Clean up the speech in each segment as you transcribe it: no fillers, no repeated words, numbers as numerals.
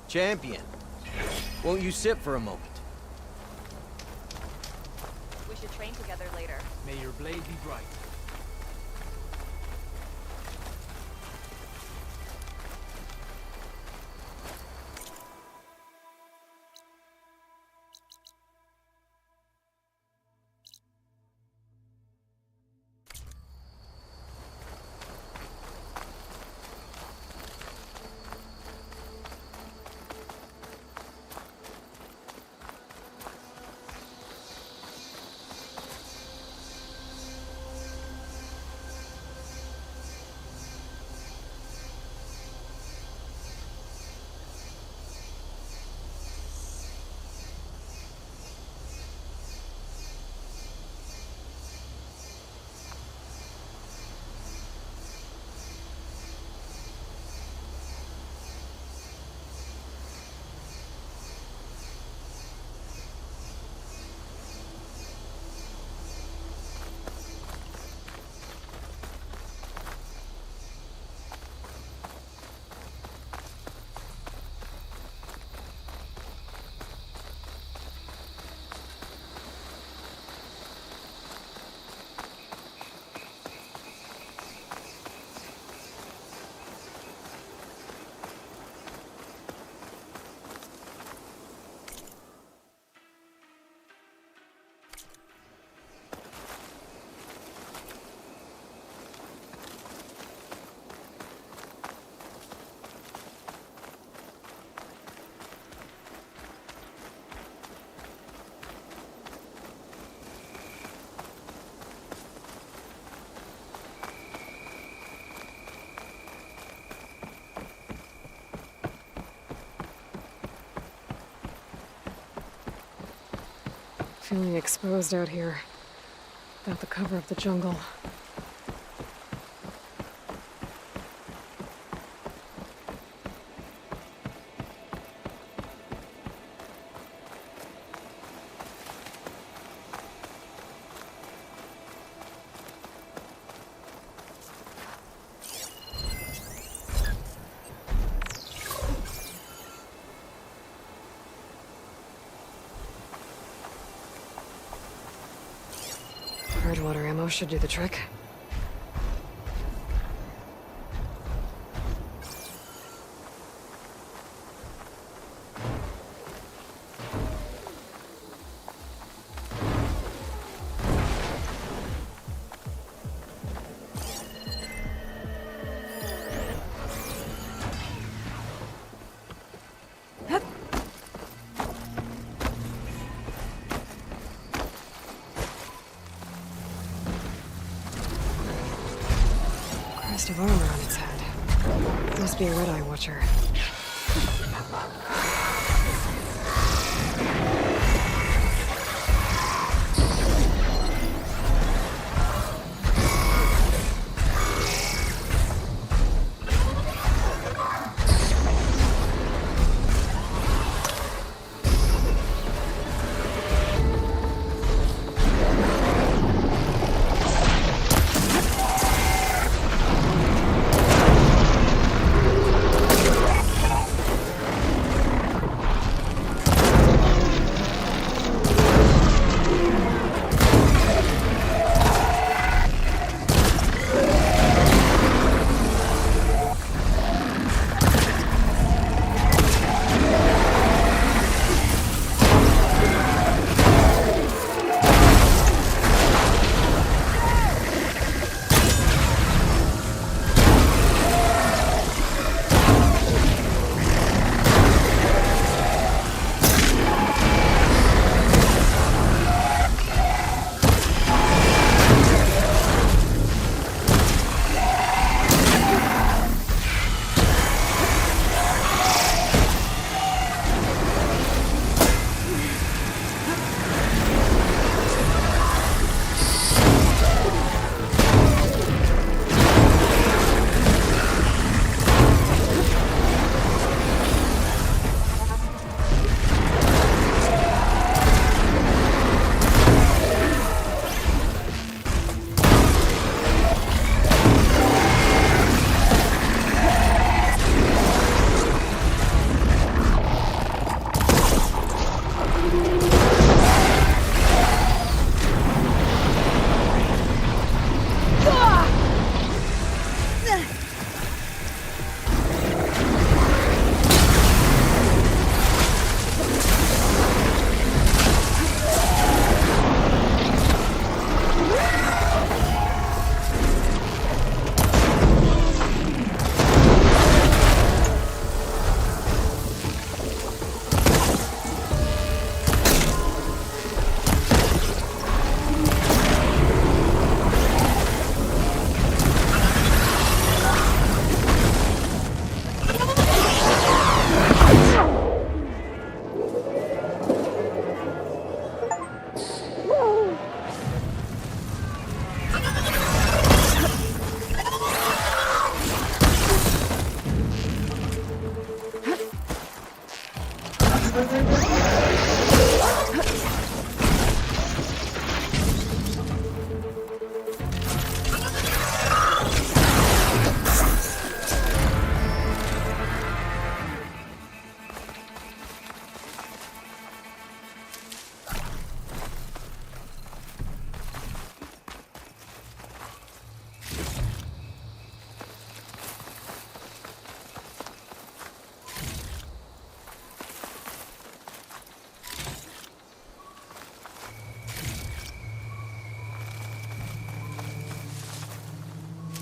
Champion, won't you sit for a moment? We should train together later. May your blade be bright. Feeling exposed out here, without the cover of the jungle. Hard water ammo should do the trick. Crest of armor on its head. Must be a red-eye watcher.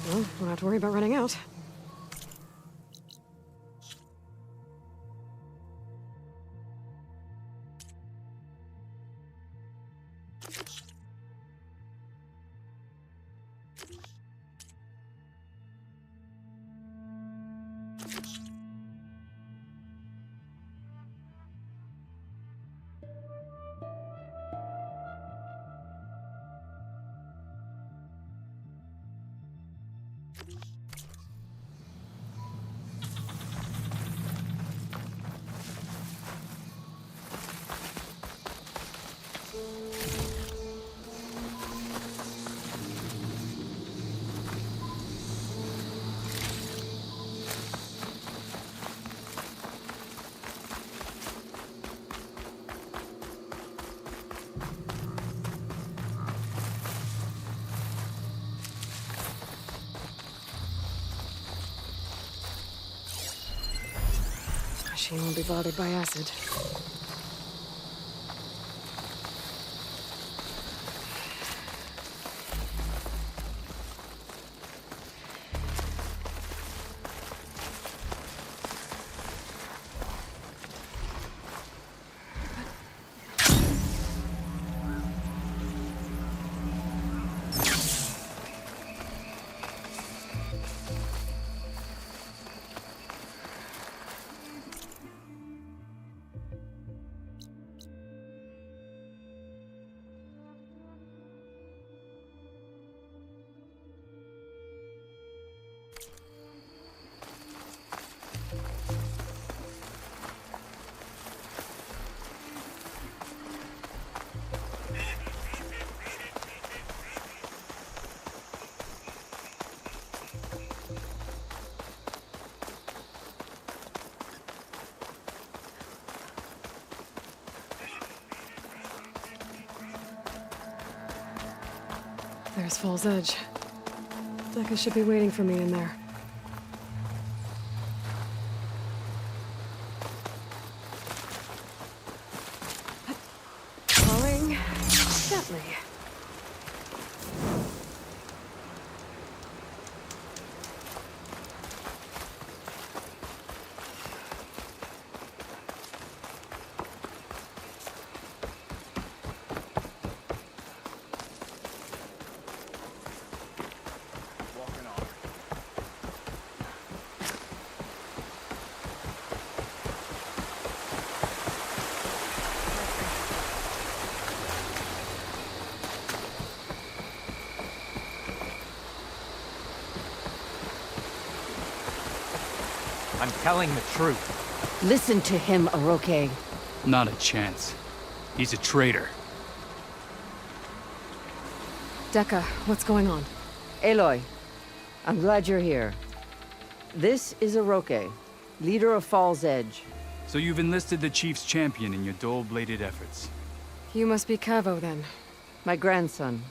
Well, don't have to worry about running out. Machine won't be bothered by acid. There's Fall's Edge. Becca should be waiting for me in there. Falling gently. I'm telling the truth. Listen to him, Oroke. Not a chance. He's a traitor. Decca, what's going on? Aloy, I'm glad you're here. This is Oroke, leader of Fall's Edge. So you've enlisted the Chief's champion in your dull-bladed efforts. You must be Cavo, then. My grandson.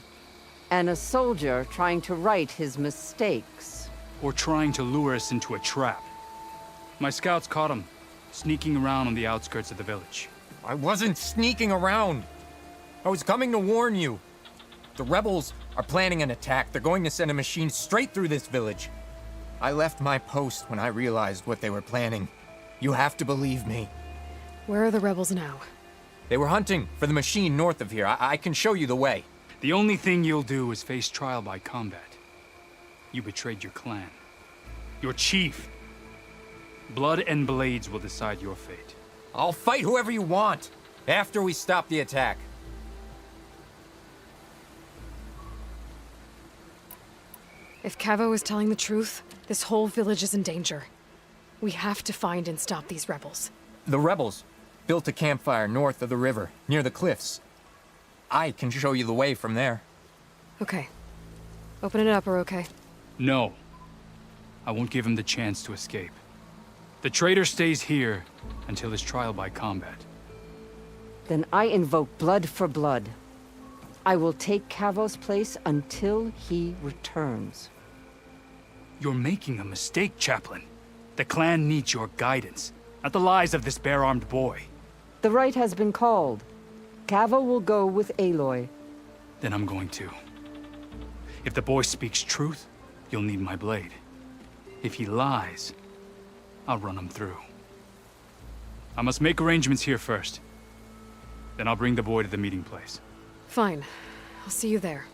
And a soldier trying to right his mistakes. Or trying to lure us into a trap. My scouts caught him, sneaking around on the outskirts of the village. I wasn't sneaking around. I was coming to warn you. The rebels are planning an attack. They're going to send a machine straight through this village. I left my post when I realized what they were planning. You have to believe me. Where are the rebels now? They were hunting for the machine north of here. I can show you the way. The only thing you'll do is face trial by combat. You betrayed your clan. Your chief. Blood and blades will decide your fate. I'll fight whoever you want, after we stop the attack. If Cavo is telling the truth, this whole village is in danger. We have to find and stop these rebels. The rebels, built a campfire north of the river, near the cliffs. I can show you the way from there. Okay. Open it up, or okay? No. I won't give him the chance to escape. The traitor stays here until his trial by combat. Then I invoke blood for blood. I will take Cavo's place until he returns. You're making a mistake, Chaplain. The clan needs your guidance, not the lies of this bare-armed boy. The right has been called. Cavo will go with Aloy. Then I'm going to. If the boy speaks truth, you'll need my blade. If he lies, I'll run him through. I must make arrangements here first. Then I'll bring the boy to the meeting place. Fine. I'll see you there.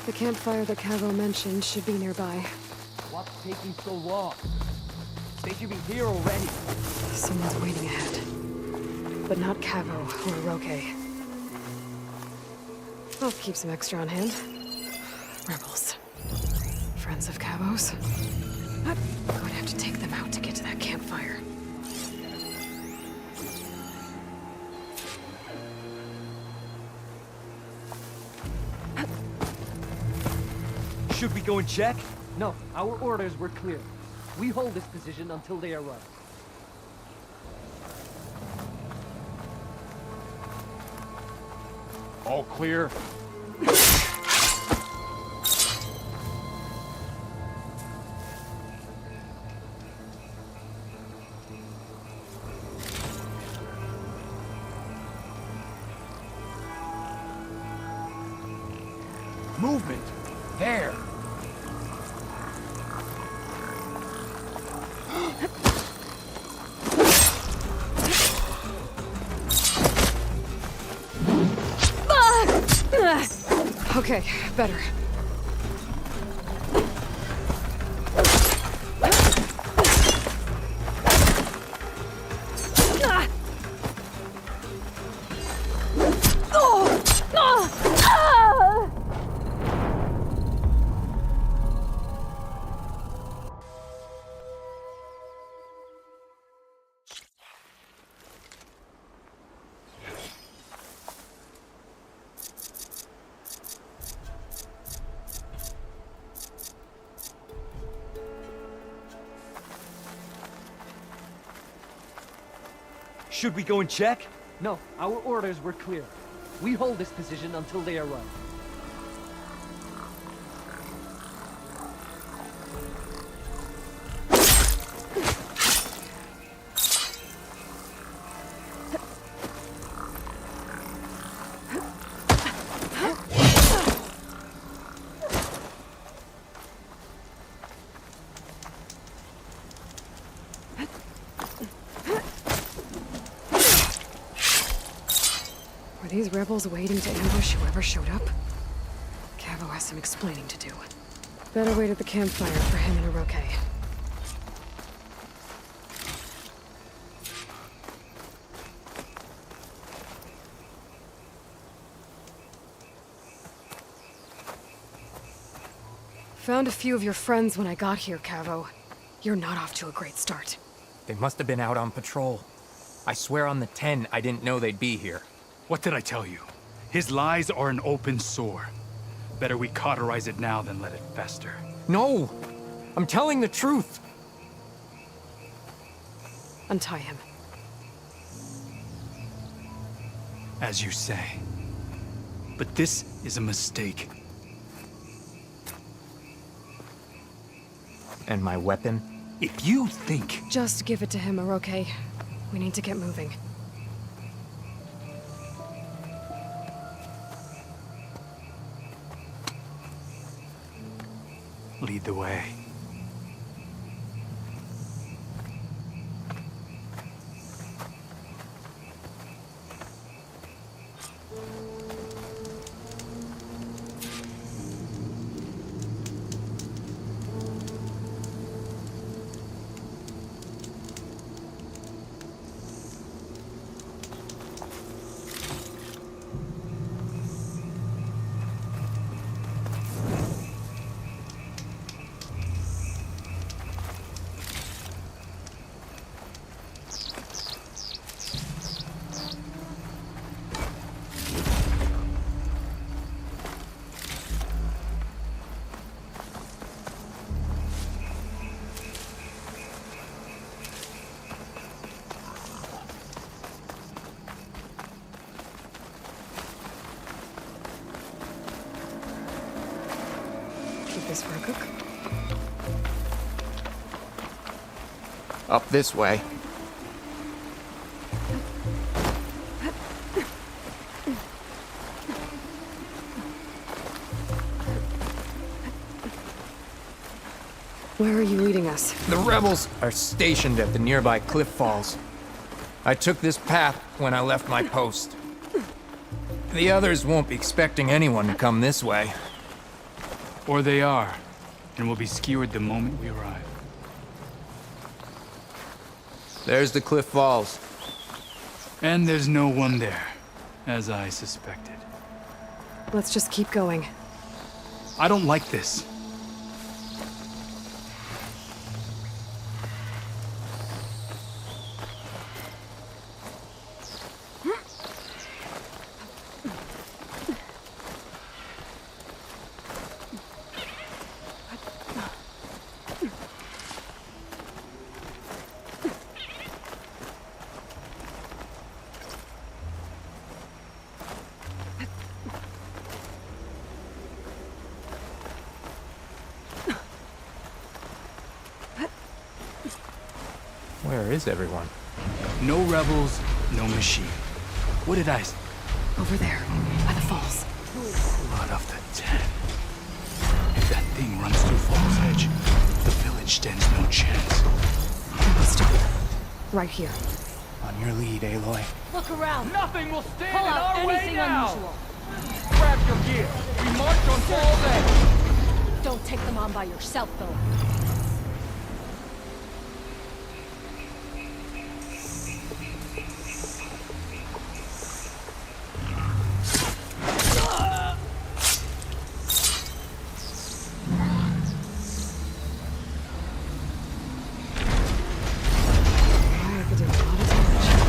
The campfire that Cavo mentioned should be nearby. What's taking so long? They should be here already. Someone's waiting ahead. But not Cavo or Roque. I'll keep some extra on hand. Rebels. Friends of Cavo's. I'm going to have to take them out to get to that campfire. Should we go and check? No, our orders were clear. We hold this position until they arrive. All clear? Movement! There! Okay, better. Should we go and check? No, our orders were clear. We hold this position until they arrive. Were these rebels waiting to ambush whoever showed up? Cavo has some explaining to do. Better wait at the campfire for him and Roque. Found a few of your friends when I got here, Cavo. You're not off to a great start. They must have been out on patrol. I swear on the 10, I didn't know they'd be here. What did I tell you? His lies are an open sore. Better we cauterize it now than let it fester. No! I'm telling the truth! Untie him. as you say. But this is a mistake. And my weapon? If you think... Just give it to him, okay? We need to get moving. Lead the way. Keep this for a cook. Up this way. Where are you leading us? The rebels are stationed at the nearby cliff falls. I took this path when I left my post. The others won't be expecting anyone to come this way. Or they are, and will be skewered the moment we arrive. There's the cliff falls. And there's no one there, as I suspected. Let's just keep going. I don't like this. Where is everyone? No rebels, no machine. What did I say? Over there, by the falls. Blood of the Ten. If that thing runs through Fall's Edge, the village stands no chance. Stop. Right here. On your lead, Aloy. Look around. Nothing will stand Pull in out our way anything now! unusual. Grab your gear! We march on Fall's Edge! Don't take them on by yourself, though. I could do a lot of damage.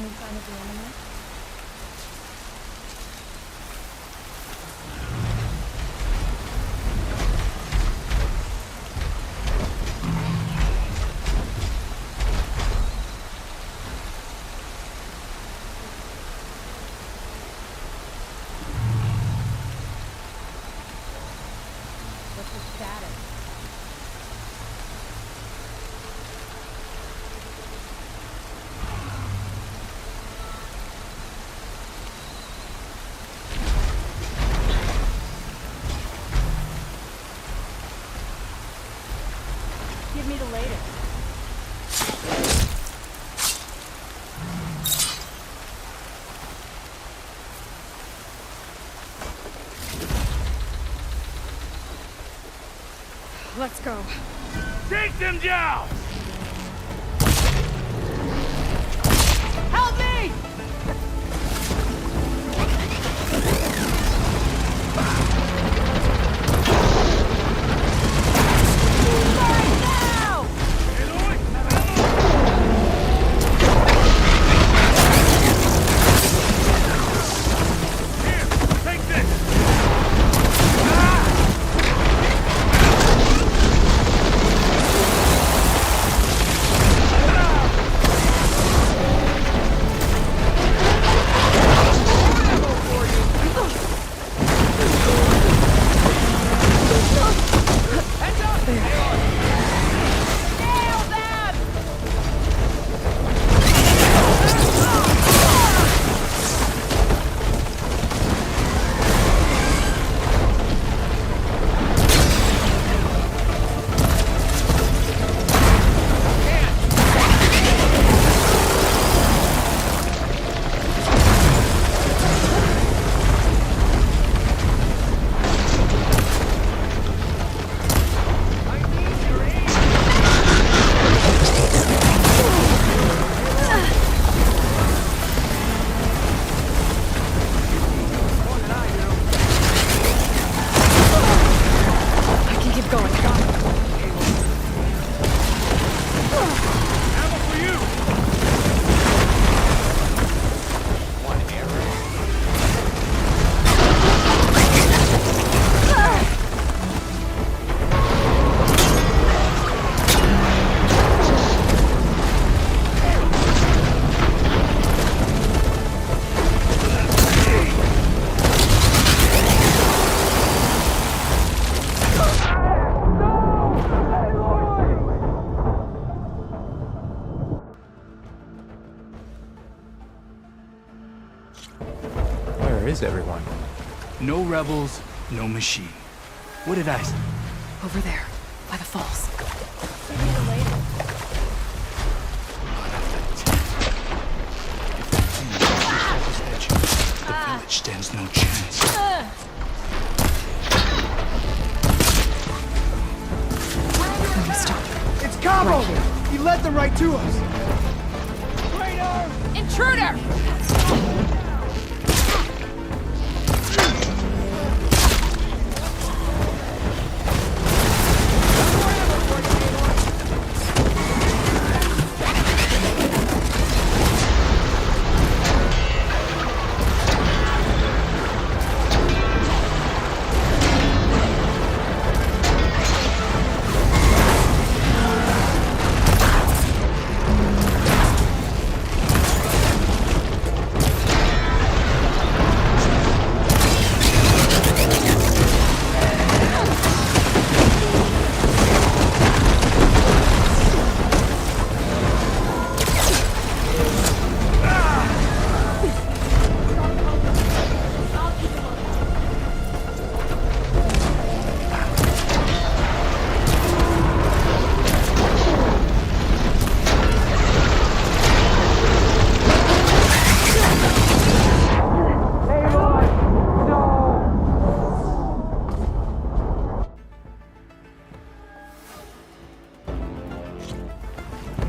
Any sign of the enemy? What's the status? Give me the latest. Let's go. Take them down! Help me! Right now! Here, take this! Nail them! I can keep going. Ammo for you! One error. Where is everyone? No rebels, no machine. What did I say? Over there, by the falls. Give me the latest. The village stands no chance. Let me stop. It's Cabo! He led them right to us! Intruder!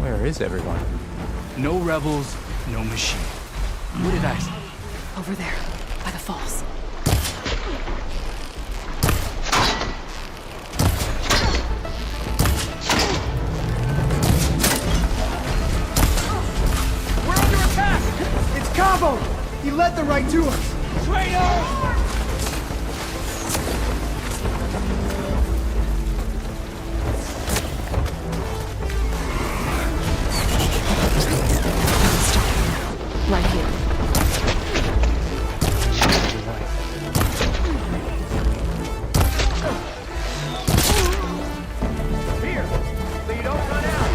Where is everyone? No rebels, no machine. What did I say? Over there, by the falls. We're under attack! led the right to us! Traitor! Right here. Here, so you don't run out!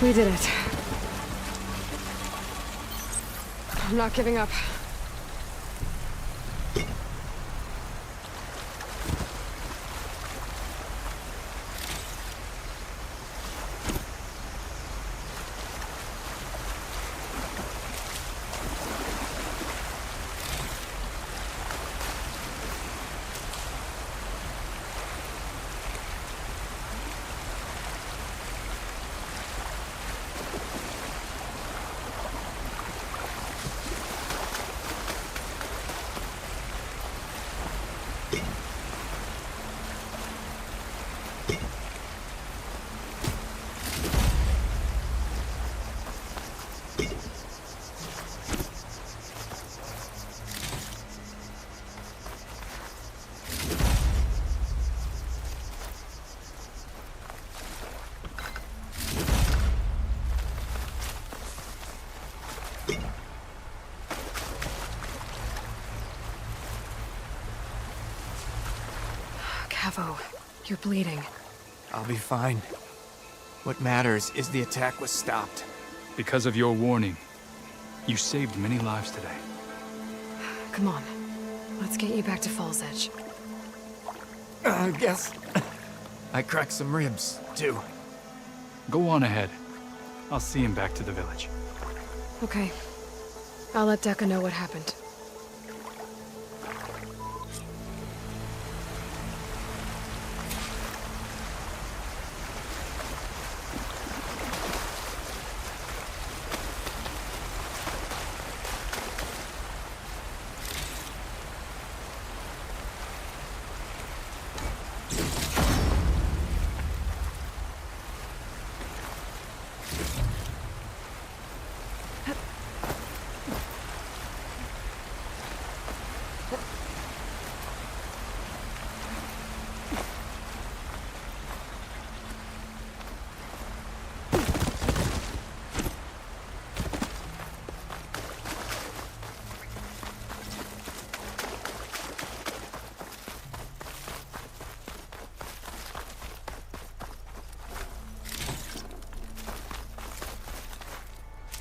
We did it. I'm not giving up. Cavo, you're bleeding. I'll be fine. What matters is the attack was stopped. Because of your warning, you saved many lives today. Come on. Let's get you back to Falls Edge. I guess I cracked some ribs, too. Go on ahead. I'll see him back to the village. Okay. I'll let Decca know what happened.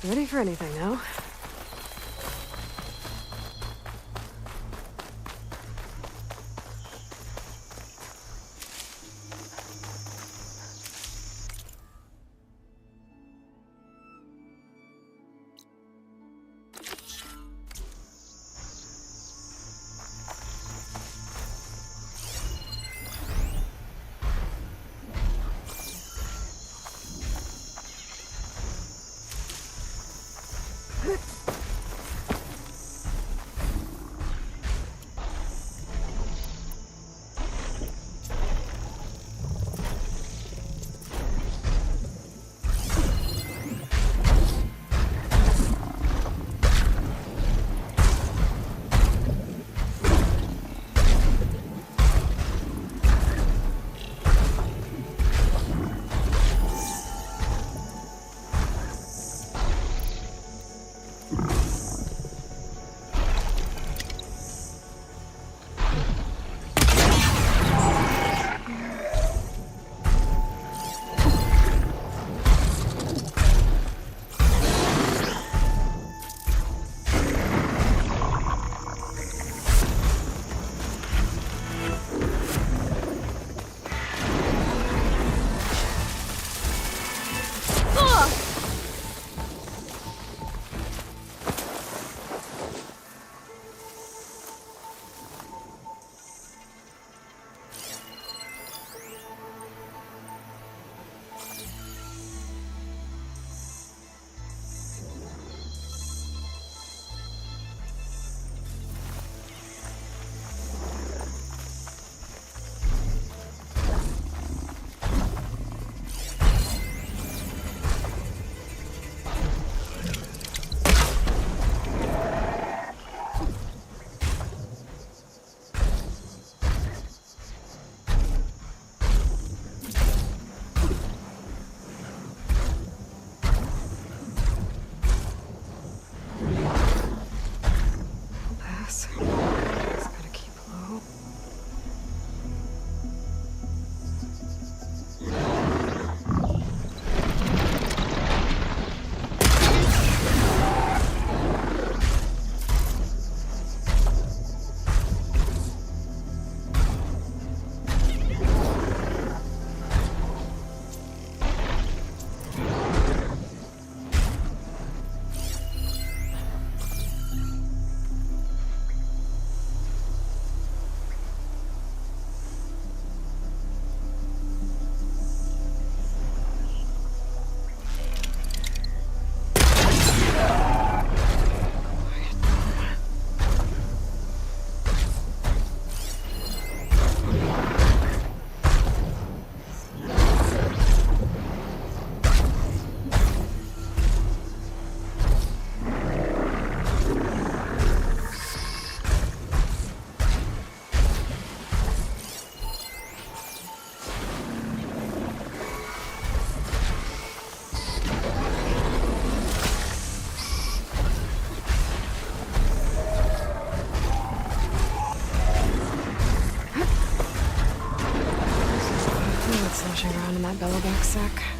Ready for anything now? Belloback sack.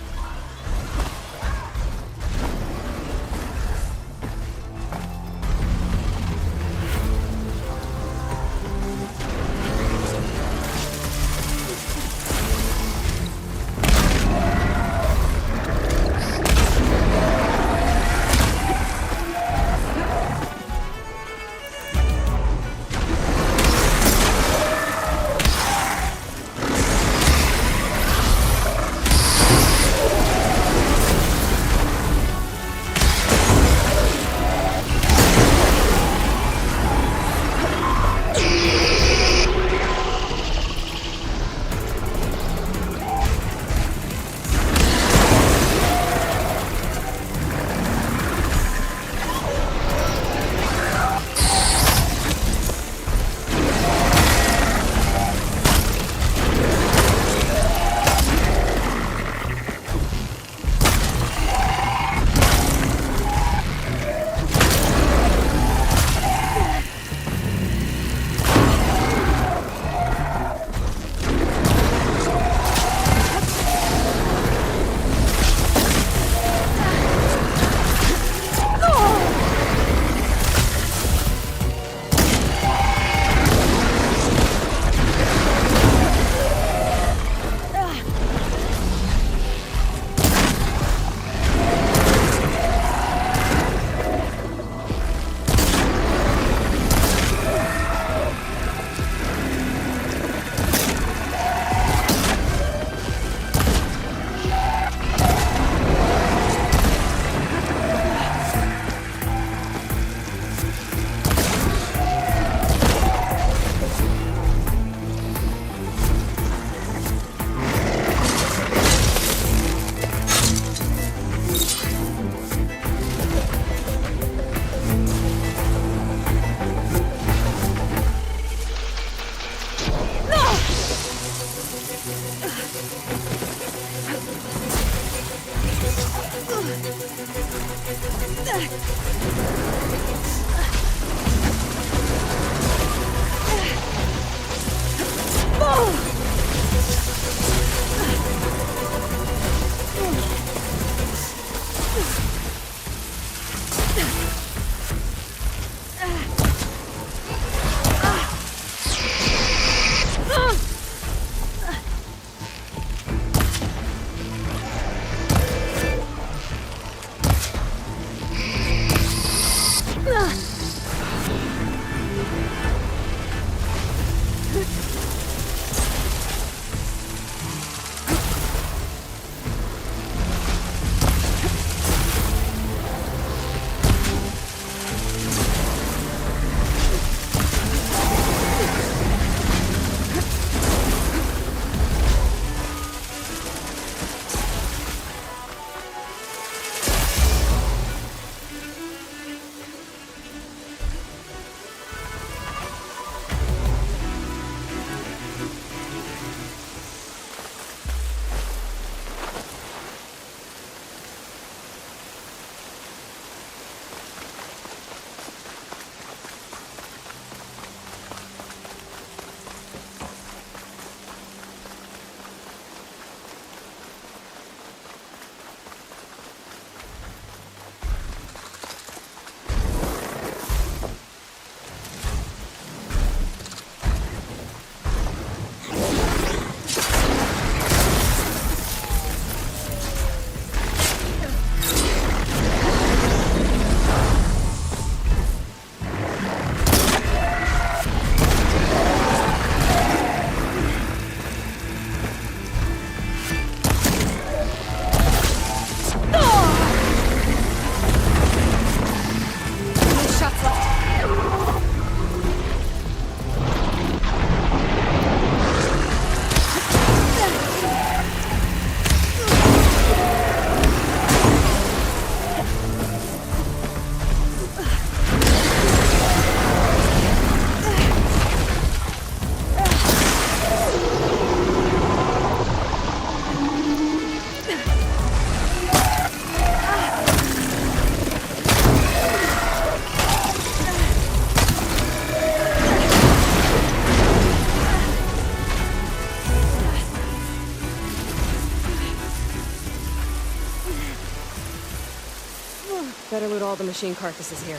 Better loot all the machine carcasses here.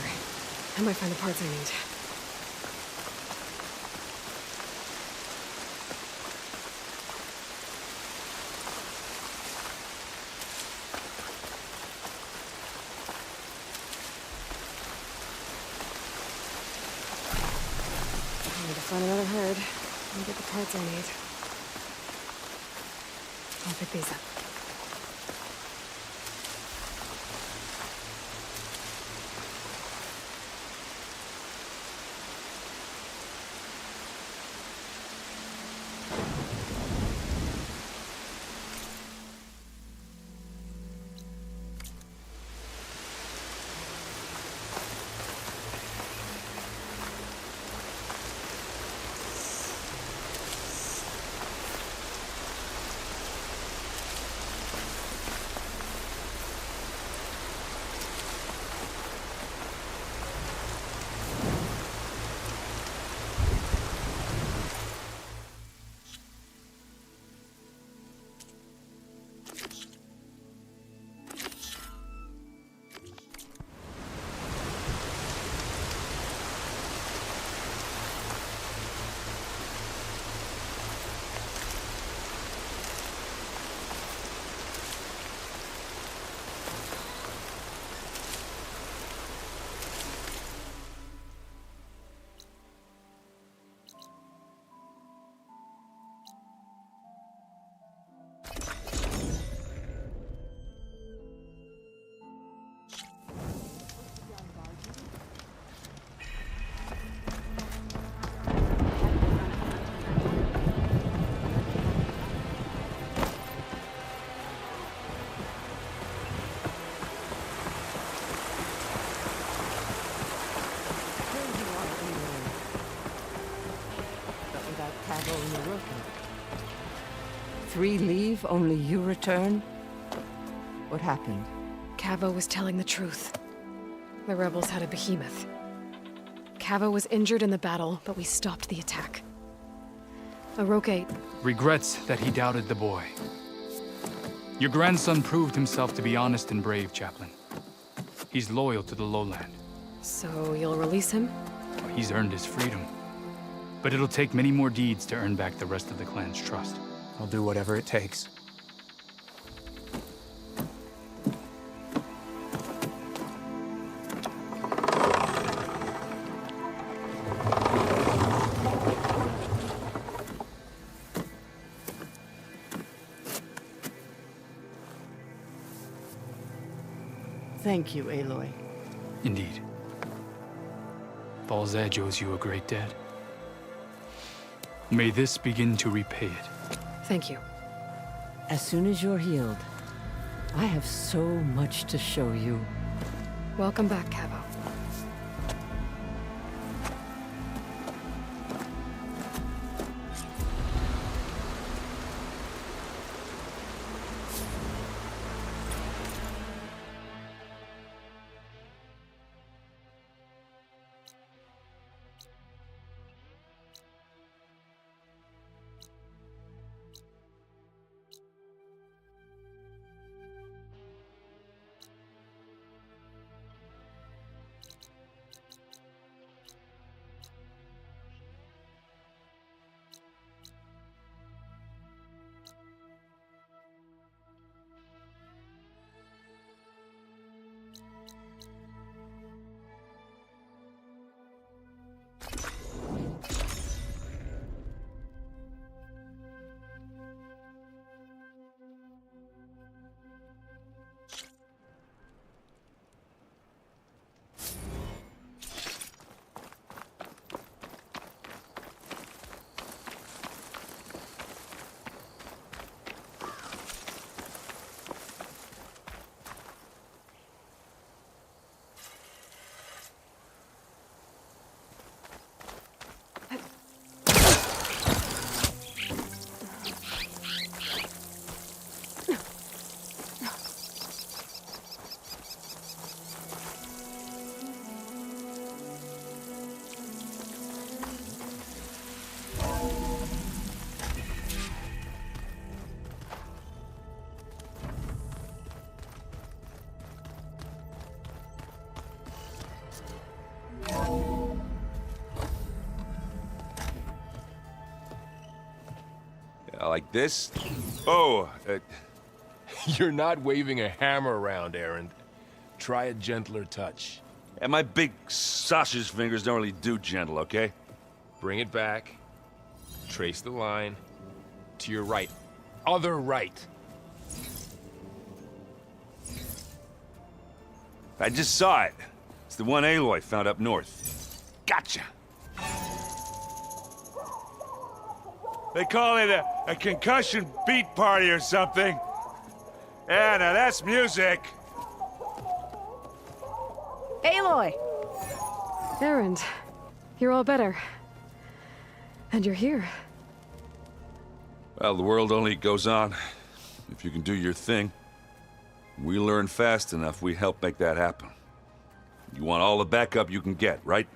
I might find the parts I need. I need to find another herd and get the parts I need. I'll pick these up. Three leave, only you return? What happened? Cavo was telling the truth. The rebels had a behemoth. Cavo was injured in the battle, but we stopped the attack. Aroke... Regrets that he doubted the boy. Your grandson proved himself to be honest and brave, Chaplain. He's loyal to the lowland. So you'll release him? He's earned his freedom. But it'll take many more deeds to earn back the rest of the clan's trust. I'll do whatever it takes. Thank you, Aloy. Indeed. Baal's Edge owes you a great debt. May this begin to repay it. Thank you. As soon as you're healed, I have so much to show you. Welcome back, Cavo. Like this? Oh, You're not waving a hammer around, Errand. Try a gentler touch. and my big sausage fingers don't really do gentle, okay? Bring it back. Trace the line. To your right. Other right. I just saw it. It's the one Aloy found up north. Gotcha! They call it a concussion beat party or something. Yeah, now that's music. Aloy! Errand, you're all better. And you're here. Well, the world only goes on if you can do your thing. We learn fast enough, we help make that happen. You want all the backup you can get, right?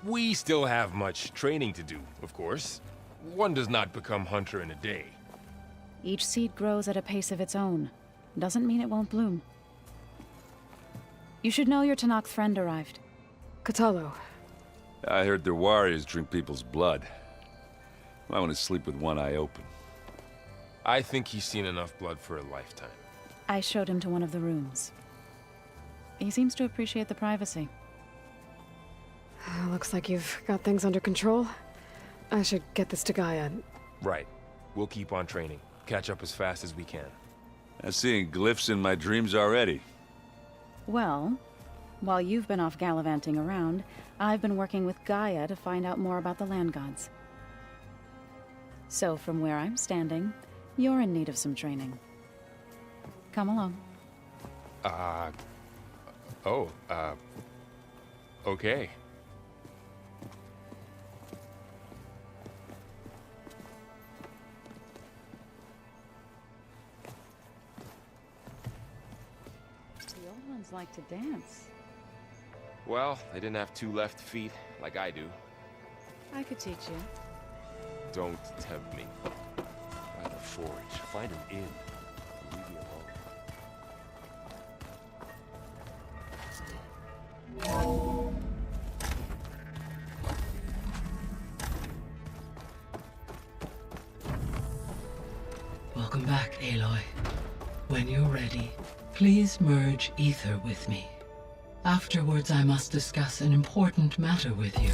We still have much training to do, of course. One does not become hunter in a day. Each seed grows at a pace of its own. Doesn't mean it won't bloom. You should know your Tanakh friend arrived. Katalo. I heard their warriors drink people's blood. I want to sleep with one eye open. I think he's seen enough blood for a lifetime. I showed him to one of the rooms. He seems to appreciate the privacy. Looks like you've got things under control. I should get this to Gaia. Right. We'll keep on training. Catch up as fast as we can. I'm seeing glyphs in my dreams already. Well, while you've been off gallivanting around, I've been working with Gaia to find out more about the land gods. So from where I'm standing, you're in need of some training. Come along. Okay. The old ones like to dance. Well, they didn't have two left feet, like I do. I could teach you. Don't tempt me. By the forge, find an inn. Leave me alone. Welcome back, Aloy. When you're ready, please merge ether with me. Afterwards, I must discuss an important matter with you.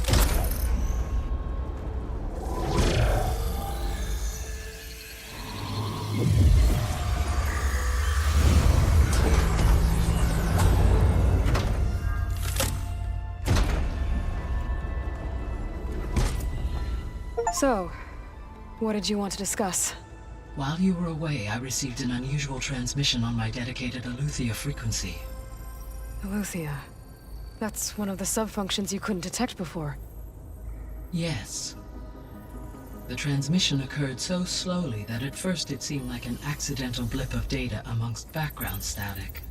So, what did you want to discuss? While you were away, I received an unusual transmission on my dedicated Aletheia frequency. Aletheia. That's one of the sub-functions you couldn't detect before. Yes. The transmission occurred so slowly that at first it seemed like an accidental blip of data amongst background static.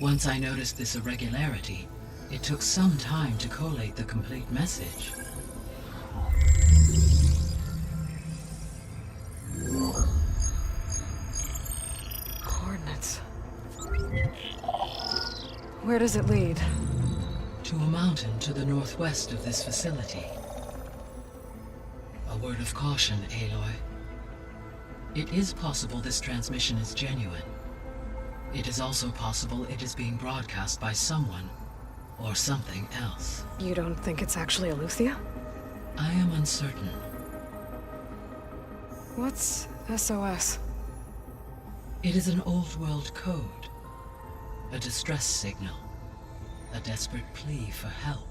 Once I noticed this irregularity, it took some time to collate the complete message. Coordinates. Where does it lead? To a mountain to the northwest of this facility. A word of caution, Aloy. It is possible this transmission is genuine. It is also possible it is being broadcast by someone or something else. You don't think it's actually Aletheia? I am uncertain. What's SOS? It is an old world code. A distress signal. A desperate plea for help.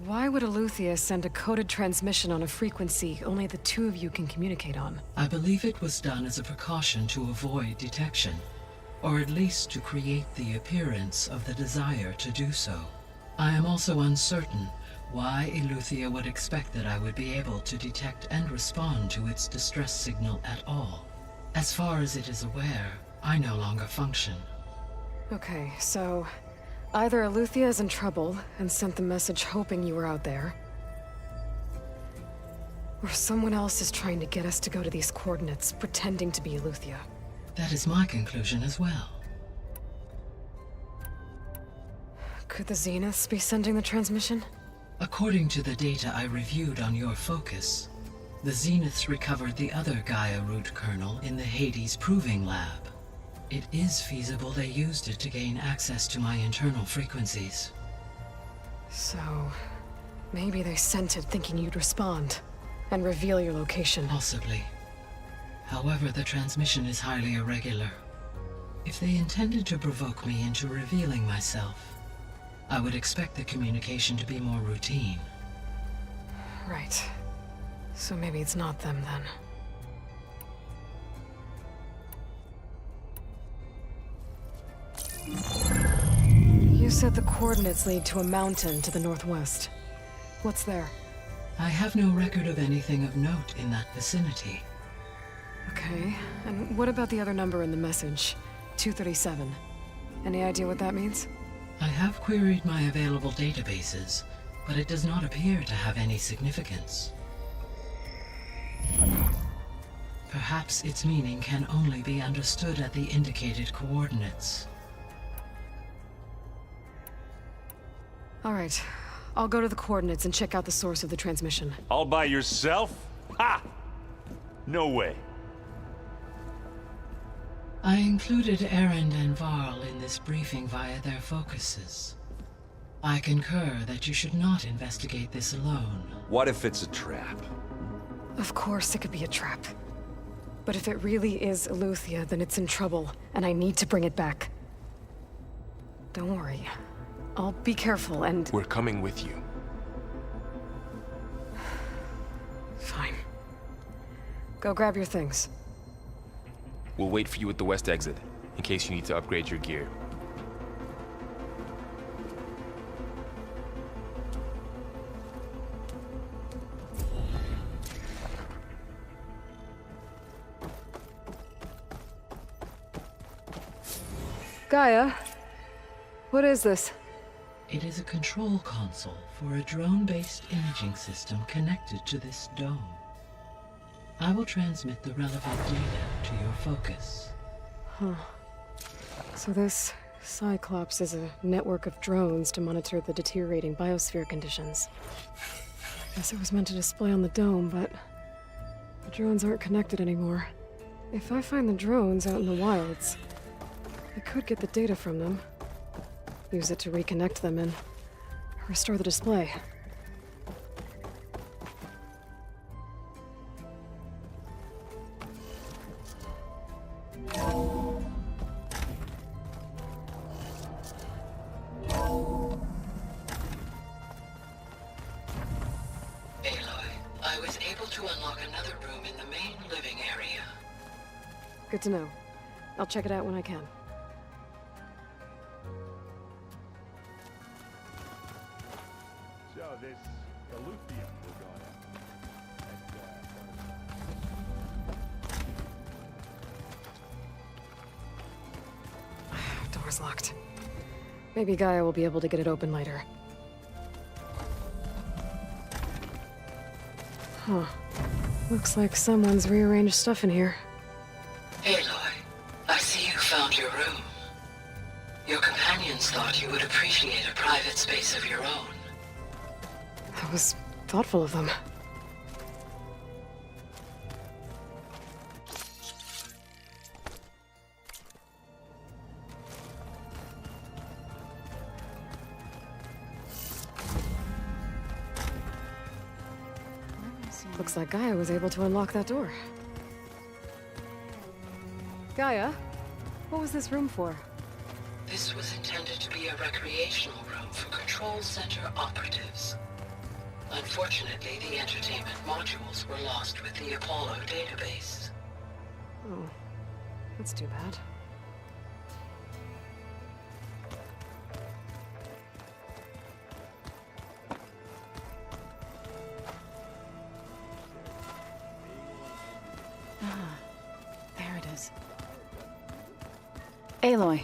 Why would Aletheia send a coded transmission on a frequency only the two of you can communicate on? I believe it was done as a precaution to avoid detection, or at least to create the appearance of the desire to do so. I am also uncertain why Aletheia would expect that I would be able to detect and respond to its distress signal at all. As far as it is aware, I no longer function. Okay, so either Aletheia is in trouble and sent the message hoping you were out there, or someone else is trying to get us to go to these coordinates, pretending to be Aletheia. That is my conclusion as well. Could the Zeniths be sending the transmission? According to the data I reviewed on your focus, the Zeniths recovered the other Gaia root kernel in the Hades Proving Lab. It is feasible they used it to gain access to my internal frequencies. So, maybe they sent it thinking you'd respond and reveal your location. Possibly. However, the transmission is highly irregular. If they intended to provoke me into revealing myself, I would expect the communication to be more routine. Right. So maybe it's not them then. You said the coordinates lead to a mountain to the northwest. What's there? I have no record of anything of note in that vicinity. Okay, and what about the other number in the message? 237. Any idea what that means? I have queried my available databases, but it does not appear to have any significance. Perhaps its meaning can only be understood at the indicated coordinates. All right, I'll go to the coordinates and check out the source of the transmission. All by yourself? Ha! No way. I included Erend and Varl in this briefing via their focuses. I concur that you should not investigate this alone. What if it's a trap? Of course it could be a trap. But if it really is Eleuthia, then it's in trouble, and I need to bring it back. Don't worry. I'll be careful and... We're coming with you. Fine. Go grab your things. We'll wait for you at the west exit, in case you need to upgrade your gear. Gaia, what is this? It is a control console for a drone-based imaging system connected to this dome. I will transmit the relevant data to your focus. Huh. So this Cyclops is a network of drones to monitor the deteriorating biosphere conditions. Guess it was meant to display on the dome, but the drones aren't connected anymore. If I find the drones out in the wilds, I could get the data from them, use it to reconnect them and restore the display. I was able to unlock another room in the main living area. Good to know. I'll check it out when I can. So this Eleuthia we're going at. Door's locked. Maybe Gaia will be able to get it open later. Huh. Looks like someone's rearranged stuff in here. Aloy, I see you found your room. Your companions thought you would appreciate a private space of your own. That was thoughtful of them. Looks like Gaia was able to unlock that door. Gaia, what was this room for? This was intended to be a recreational room for Control Center operatives. Unfortunately, the entertainment modules were lost with the Apollo database. Oh, that's too bad. There it is. Aloy,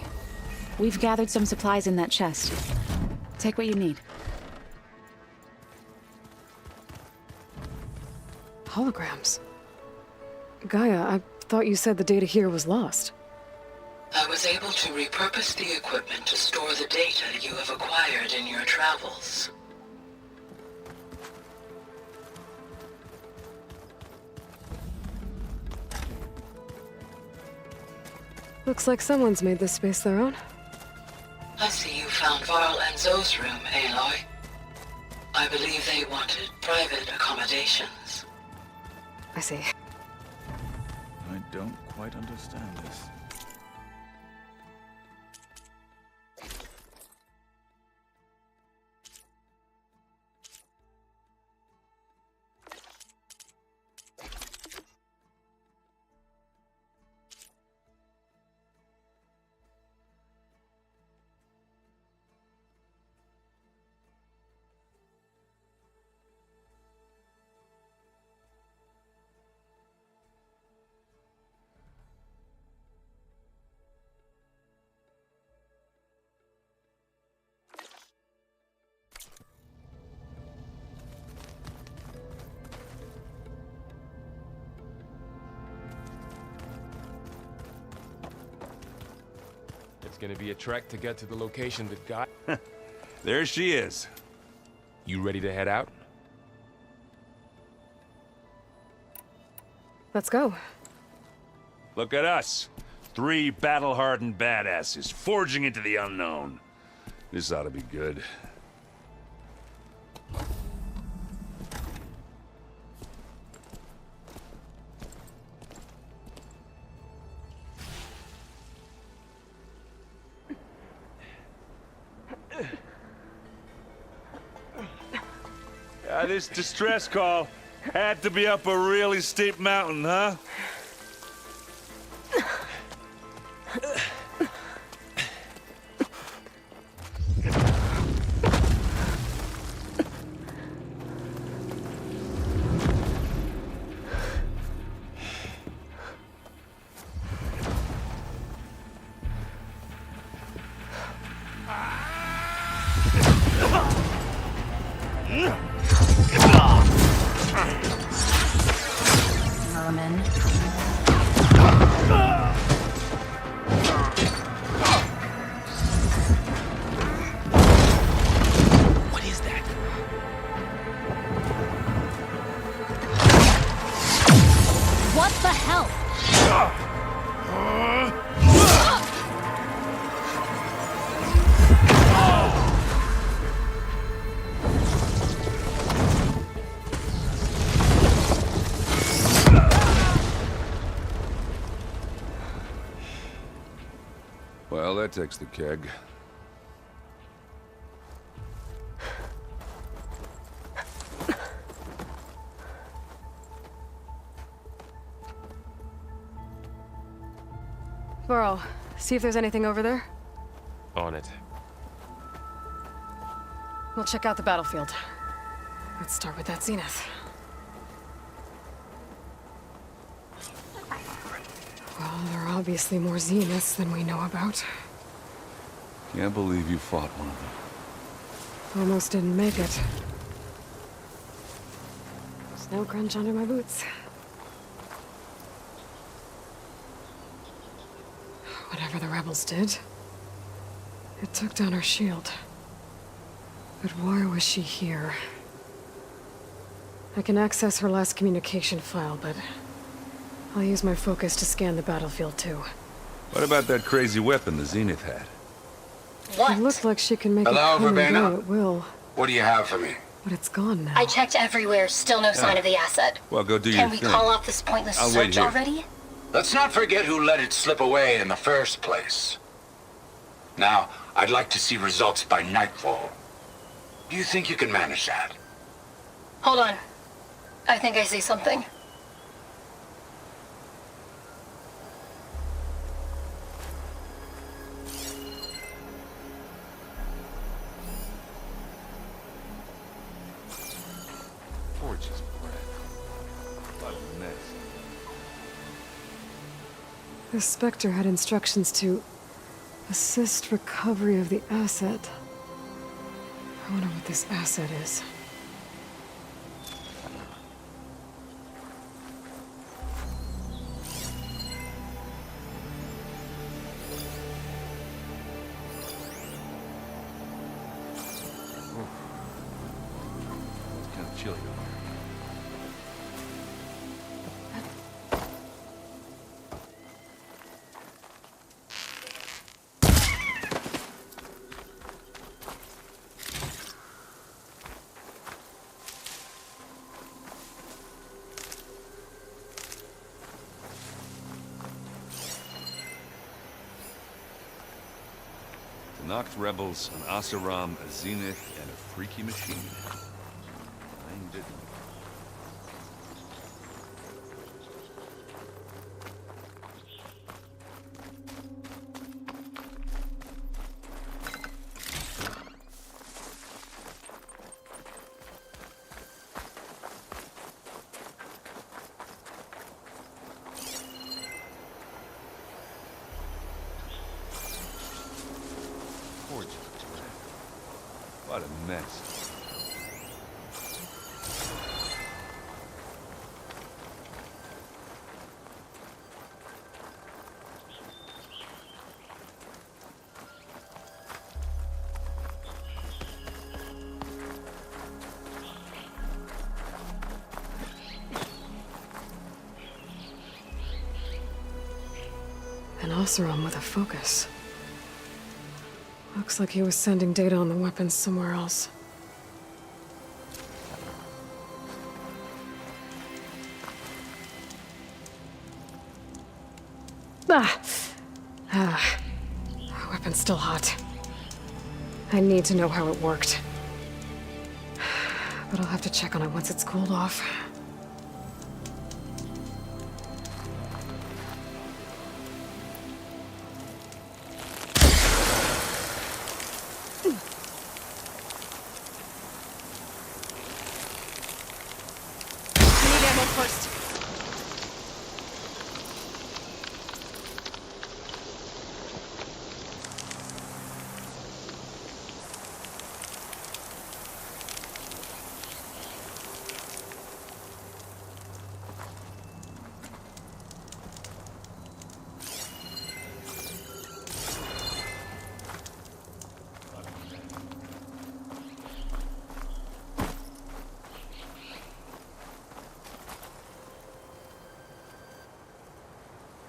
we've gathered some supplies in that chest. Take what you need. Holograms. Gaia, I thought you said the data here was lost. I was able to repurpose the equipment to store the data you have acquired in your travels. Looks like someone's made this space their own. I see you found Varl and Zoe's room, Aloy. I believe they wanted private accommodations. I see. I don't quite understand this. It's gonna be a trek to get to the location that got... There she is. You ready to head out? Let's go. Look at us. 3 battle-hardened badasses forging into the unknown. This ought to be good. This distress call had to be up a really steep mountain, huh? Merman. What is that? What the hell? Well, that takes the keg. Varl, see if there's anything over there. On it. We'll check out the battlefield. Let's start with that zenith. Well, there are obviously more zeniths than we know about. Can't believe you fought one of them. Almost didn't make it. Snow crunch under my boots. Whatever the rebels did, it took down her shield. But why was she here? I can access her last communication file, but I'll use my focus to scan the battlefield too. What about that crazy weapon the Zenith had? It looked like she can make it come and go at will. What do you have for me? But it's gone now. I checked everywhere, still no sign of the asset. Well, go do your Can thing. we call off this pointless I'll wait search here. already? Let's not forget who let it slip away in the first place. Now, I'd like to see results by nightfall. Do you think you can manage that? Hold on. I think I see something. Gorgeous bread. What a mess. The Spectre had instructions to assist recovery of the asset. I wonder what this asset is. It's kind of chilly. Knocked rebels, an Oseram, a Zenith, and a freaky machine. Mine didn't. What a mess. An Oseram with a focus. Looks like he was sending data on the weapons somewhere else. Weapon's still hot. I need to know how it worked. But I'll have to check on it once it's cooled off.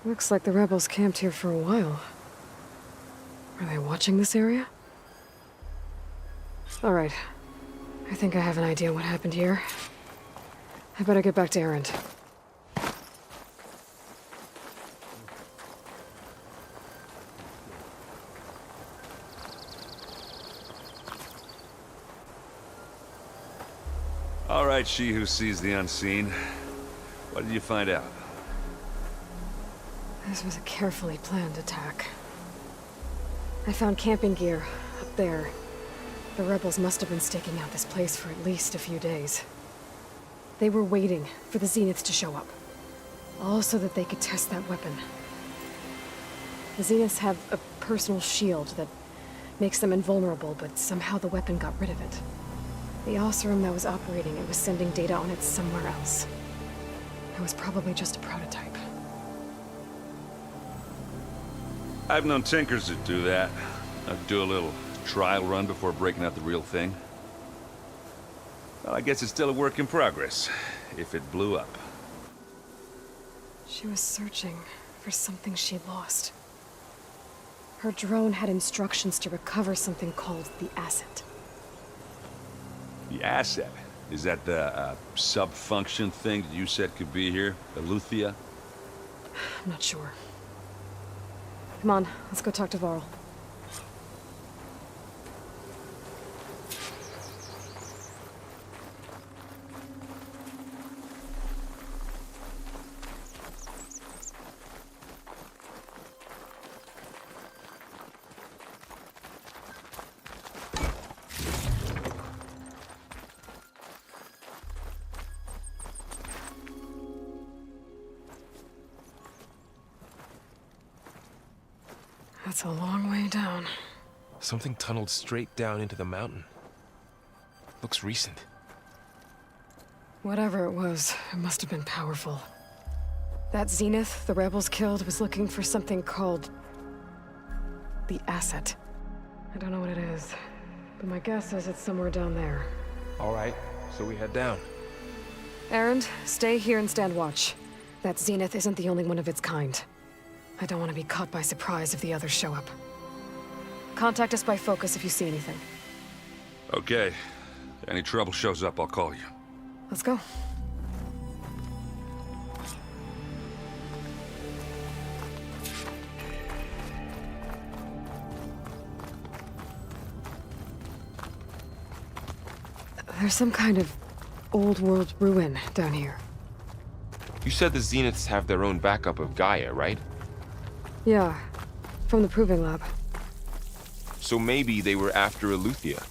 Looks like the rebels camped here for a while. Are they watching this area? All right. I think I have an idea what happened here. I better get back to Erend. All right, she who sees the unseen. What did you find out? This was a carefully planned attack. I found camping gear up there. The rebels must have been staking out this place for at least a few days. They were waiting for the Zeniths to show up. All so that they could test that weapon. The Zeniths have a personal shield that makes them invulnerable, but somehow the weapon got rid of it. The Oseram that was operating it was sending data on it somewhere else. It was probably just a prototype. I've known tinkers that do that. I'd do a little trial run before breaking out the real thing. Well, I guess it's still a work in progress, if it blew up. She was searching for something she lost. Her drone had instructions to recover something called the asset. The asset? Is that the sub-function thing that you said could be here? Eleuthia? I'm not sure. Come on, let's go talk to Varl. That's a long way down. Something tunneled straight down into the mountain. Looks recent. Whatever it was, it must have been powerful. That Zenith the rebels killed was looking for something called the asset. I don't know what it is, but my guess is it's somewhere down there. All right, so we head down. Erend, stay here and stand watch. That Zenith isn't the only one of its kind. I don't want to be caught by surprise if the others show up. Contact us by focus if you see anything. Okay. Any trouble shows up, I'll call you. Let's go. There's some kind of old world ruin down here. You said the Zeniths have their own backup of Gaia, right? Yeah, from the proving lab. So maybe they were after Eleuthia.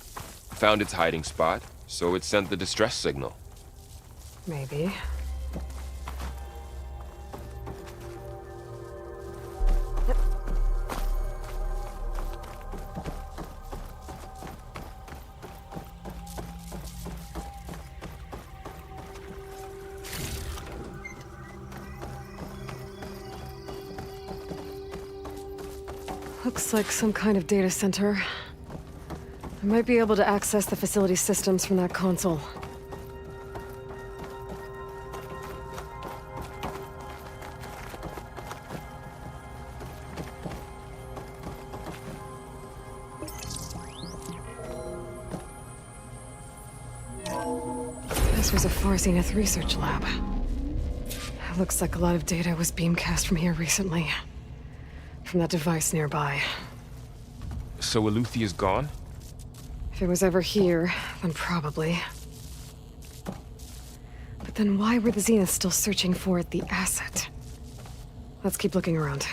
Found its hiding spot, so it sent the distress signal. Maybe. Looks like some kind of data center. I might be able to access the facility systems from that console. This was a Far Zenith research lab. Looks like a lot of data was beamcast from here recently. From that device nearby. So Eleuthia's gone? If it was ever here, then probably. But then why were the Zeniths still searching for the asset? Let's keep looking around.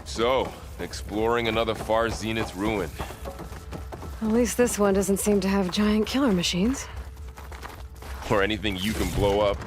So, exploring another Far Zenith ruin. At least this one doesn't seem to have giant killer machines. Or anything you can blow up.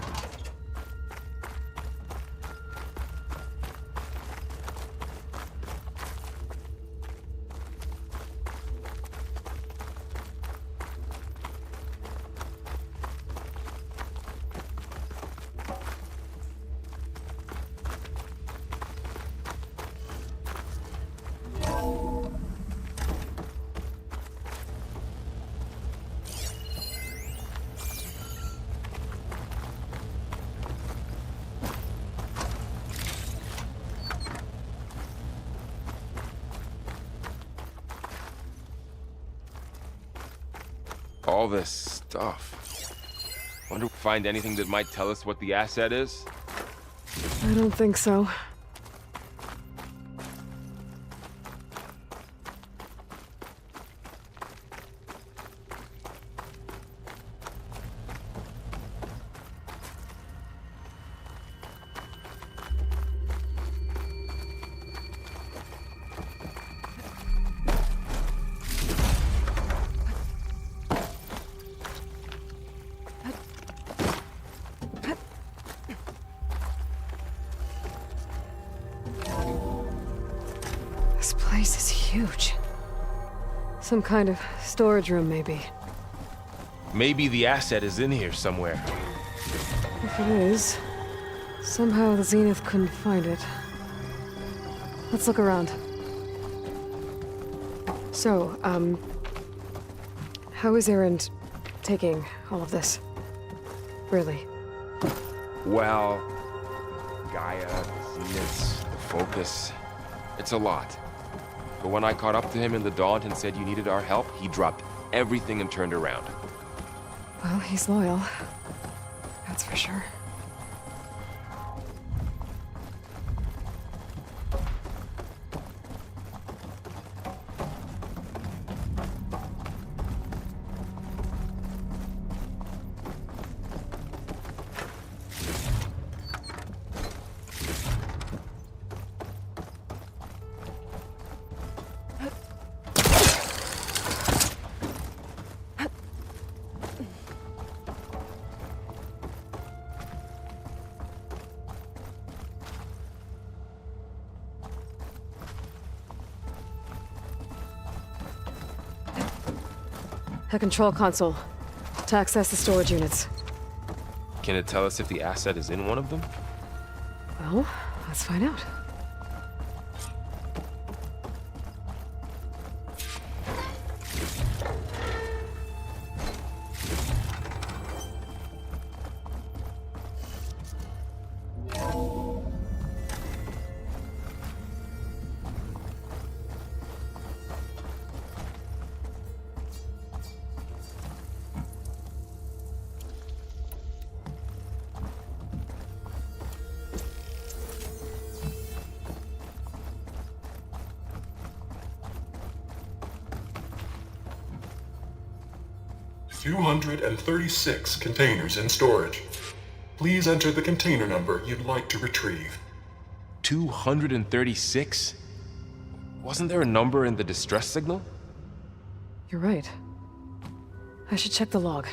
All this stuff. Wonder if we find anything that might tell us what the asset is? I don't think so. This place is huge. Some kind of storage room, maybe. Maybe the asset is in here somewhere. If it is, somehow the Zenith couldn't find it. Let's look around. So, how is Erend taking all of this? Really? Well, Gaia, the Zeniths, the Focus. It's a lot. But when I caught up to him in the Daunt and said you needed our help, he dropped everything and turned around. Well, he's loyal. That's for sure. A control console to access the storage units. Can it tell us if the asset is in one of them? Well, let's find out. 236 containers in storage. Please enter the container number you'd like to retrieve. 236? Wasn't there a number in the distress signal? You're right. I should check the log.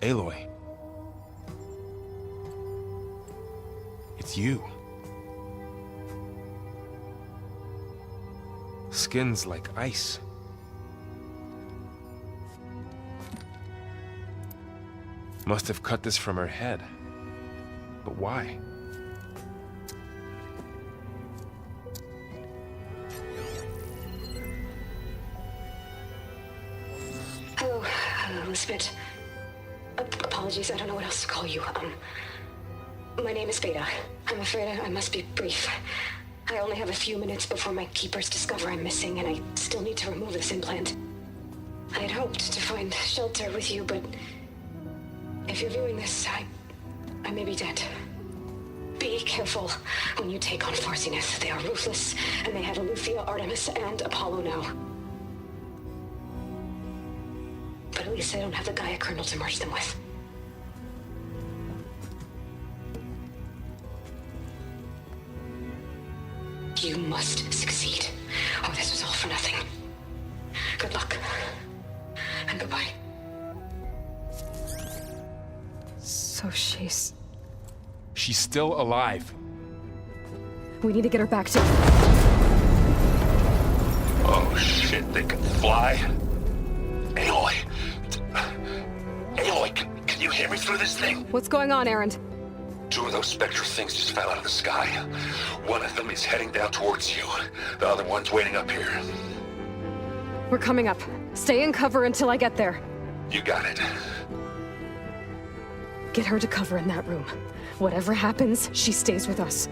Aloy. with you. Skin's like ice. Must have cut this from her head. But why? Hello, Elizabeth. Apologies, I don't know what else to call you. My name is Beta. I'm afraid I must be brief. I only have a few minutes before my keepers discover I'm missing, and I still need to remove this implant. I had hoped to find shelter with you, but if you're viewing this, I may be dead. Be careful when you take on Farsiness. They are ruthless, and they have Eleuthia, Artemis, and Apollo now. But at least I don't have the Gaia kernel to merge them with. You must succeed, or this was all for nothing. Good luck, and goodbye. So she's still alive. We need to get her back to... Oh shit, they can fly? Aloy! Aloy, can you hear me through this thing? What's going on, Erend? 2 of those spectral things just fell out of the sky. One of them is heading down towards you. The other one's waiting up here. We're coming up. Stay in cover until I get there. You got it. Get her to cover in that room. Whatever happens, she stays with us.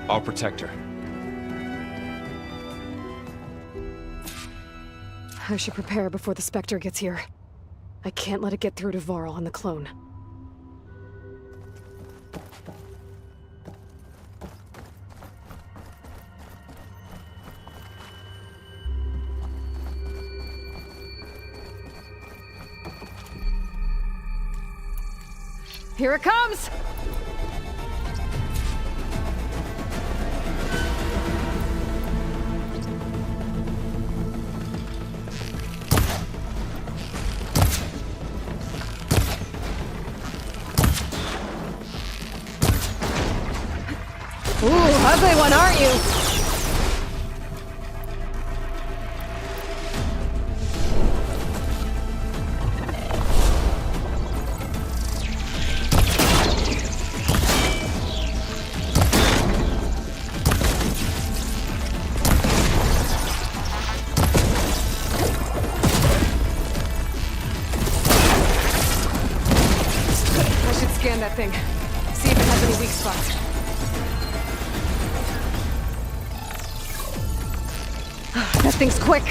I'll protect her. I should prepare before the Spectre gets here. I can't let it get through to Varl and the clone. Here it comes! Ooh, ugly one, aren't you? I should scan that thing. See if it has any weak spots. That thing's quick!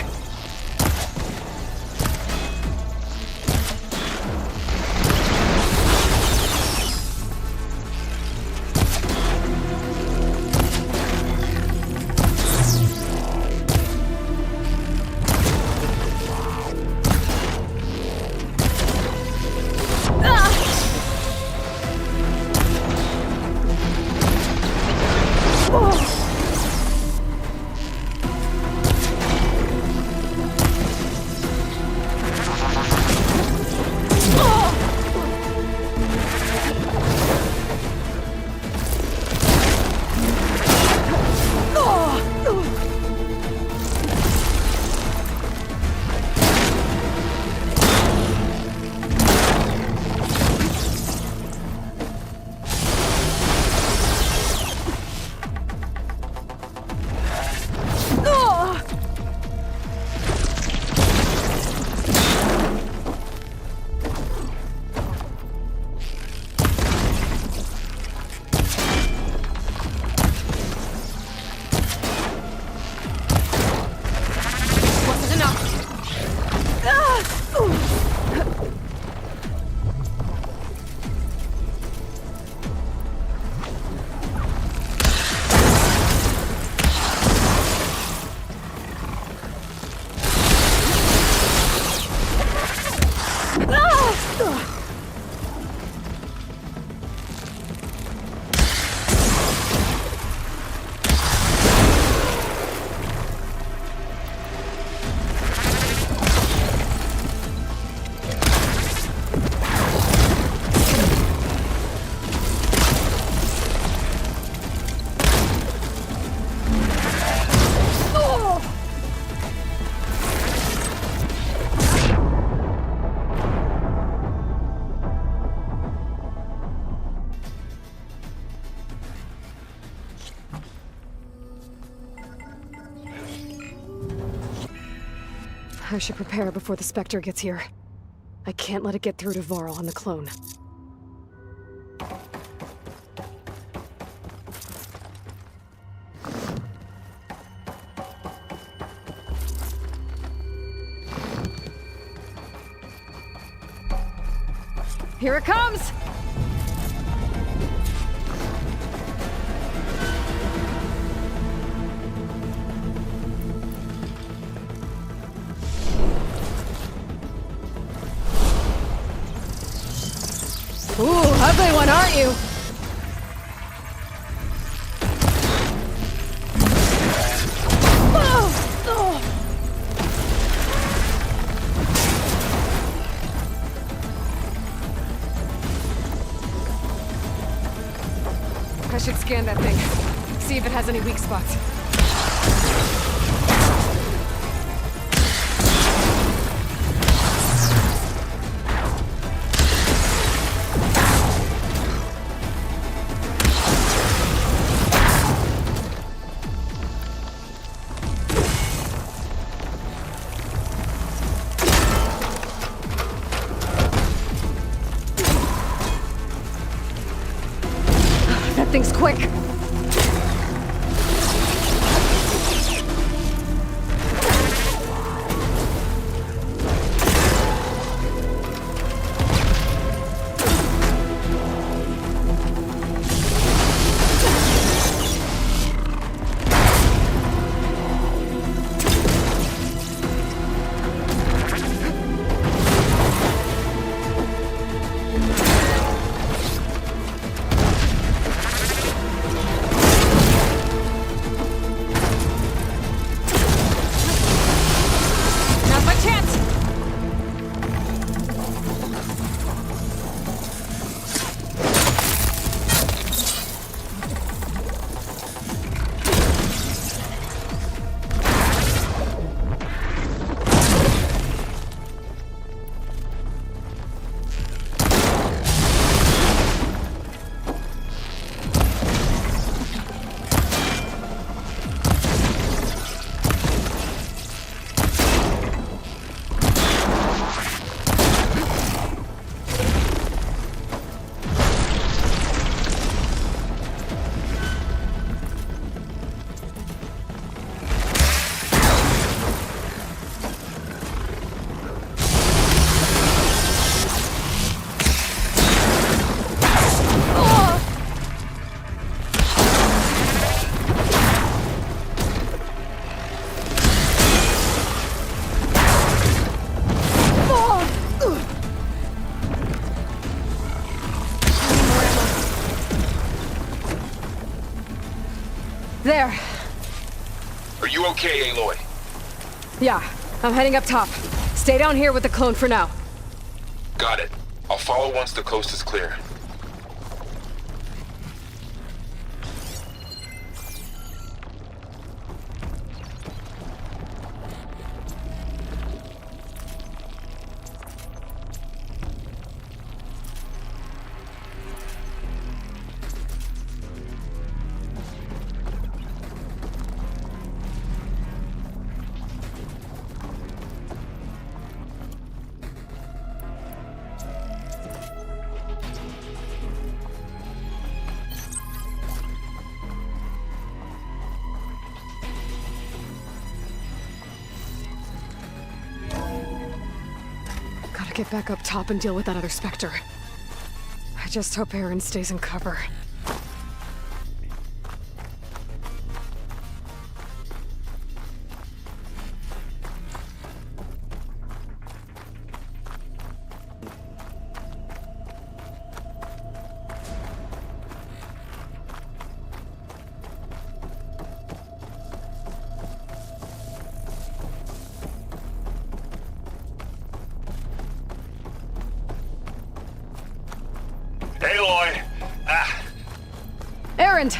I should prepare before the Spectre gets here. I can't let it get through to Varl and the clone. Here it comes! Ooh, ugly one, aren't you? I should scan that thing. See if it has any weak spots. That thing's quick. There. Are you okay, Aloy? Yeah, I'm heading up top. Stay down here with the clone for now. Got it. I'll follow once the coast is clear. Get back up top and deal with that other Spectre. I just hope Aaron stays in cover. Aloy! Ah! Erend!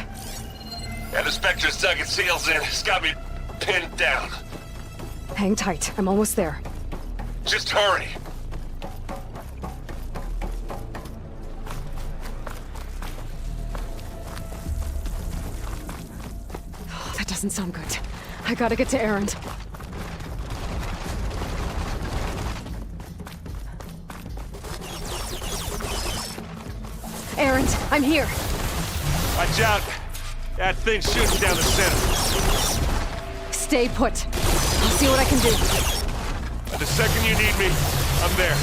Yeah, the Spectre's dug its heels in. It's got me pinned down. Hang tight. I'm almost there. Just hurry. Oh, that doesn't sound good. I gotta get to Erend. Errant, I'm here. Watch out! That thing shoots down the center. Stay put. I'll see what I can do. The second you need me, I'm there.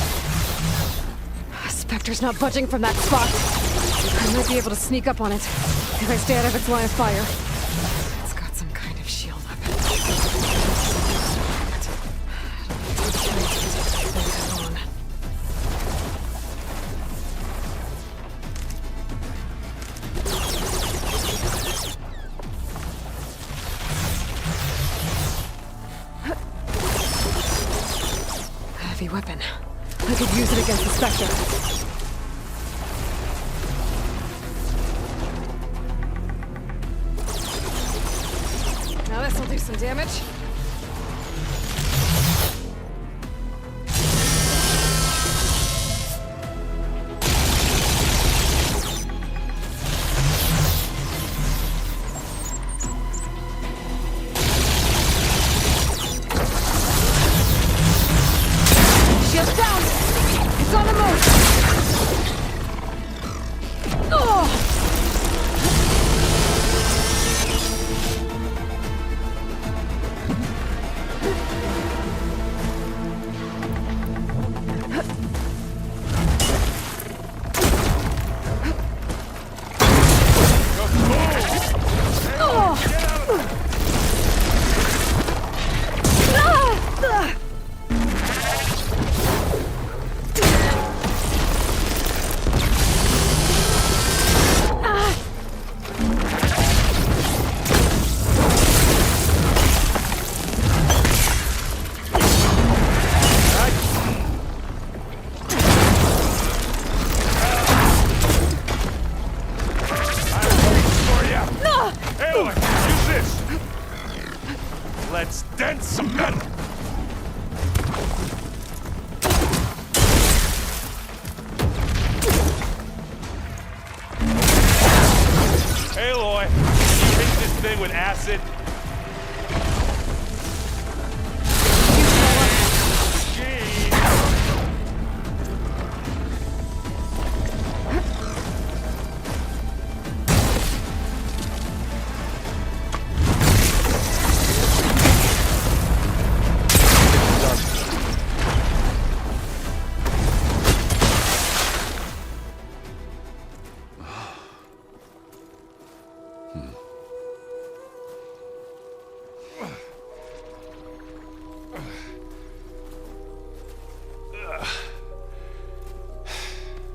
Spectre's not budging from that spot. I might be able to sneak up on it if I stay out of its line of fire. It's got some kind of shield up it. Heavy weapon. I could use it against the Spectre. Now this'll do some damage. Shield's down! It's on the move! Oh! Aloy, use this! Let's dent some metal! Aloy, can you hit this thing with acid?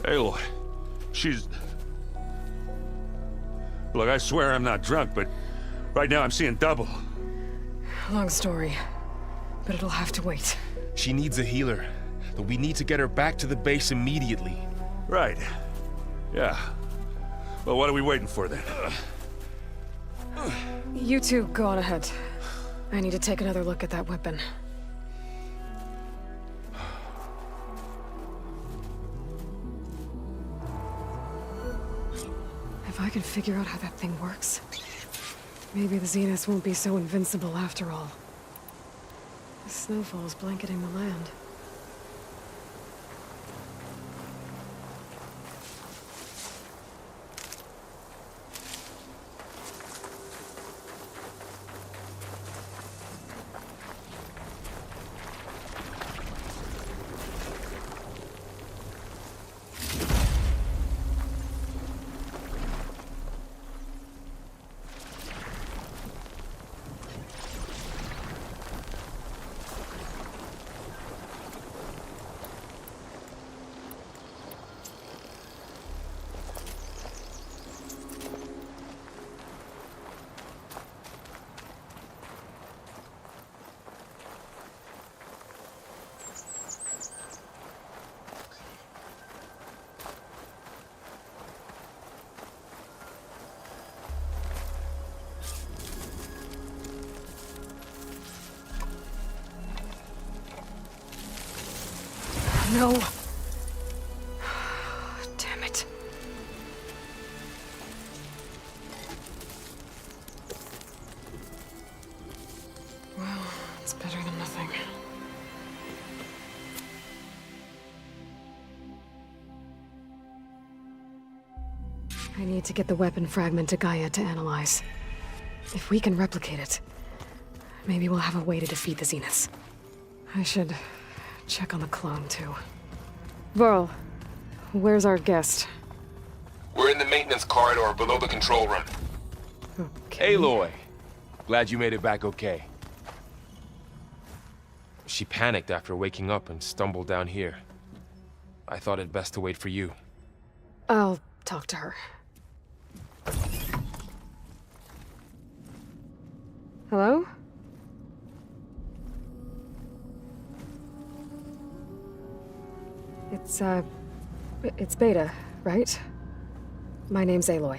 Aloy, she's... Look, I swear I'm not drunk, but right now I'm seeing double. Long story, but it'll have to wait. She needs a healer, but we need to get her back to the base immediately. Right. Yeah. Well, what are we waiting for then? You two go on ahead. I need to take another look at that weapon. If I can figure out how that thing works, maybe the Zeniths won't be so invincible after all. The snowfall's blanketing the land. No. Damn it. Well, it's better than nothing. I need to get the weapon fragment to Gaia to analyze. If we can replicate it, maybe we'll have a way to defeat the Zeniths. I should check on the clone, too. Varl, where's our guest? We're in the maintenance corridor below the control room. Okay. Aloy, glad you made it back okay. She panicked after waking up and stumbled down here. I thought it best to wait for you. I'll talk to her. Hello? It's Beta, right? My name's Aloy.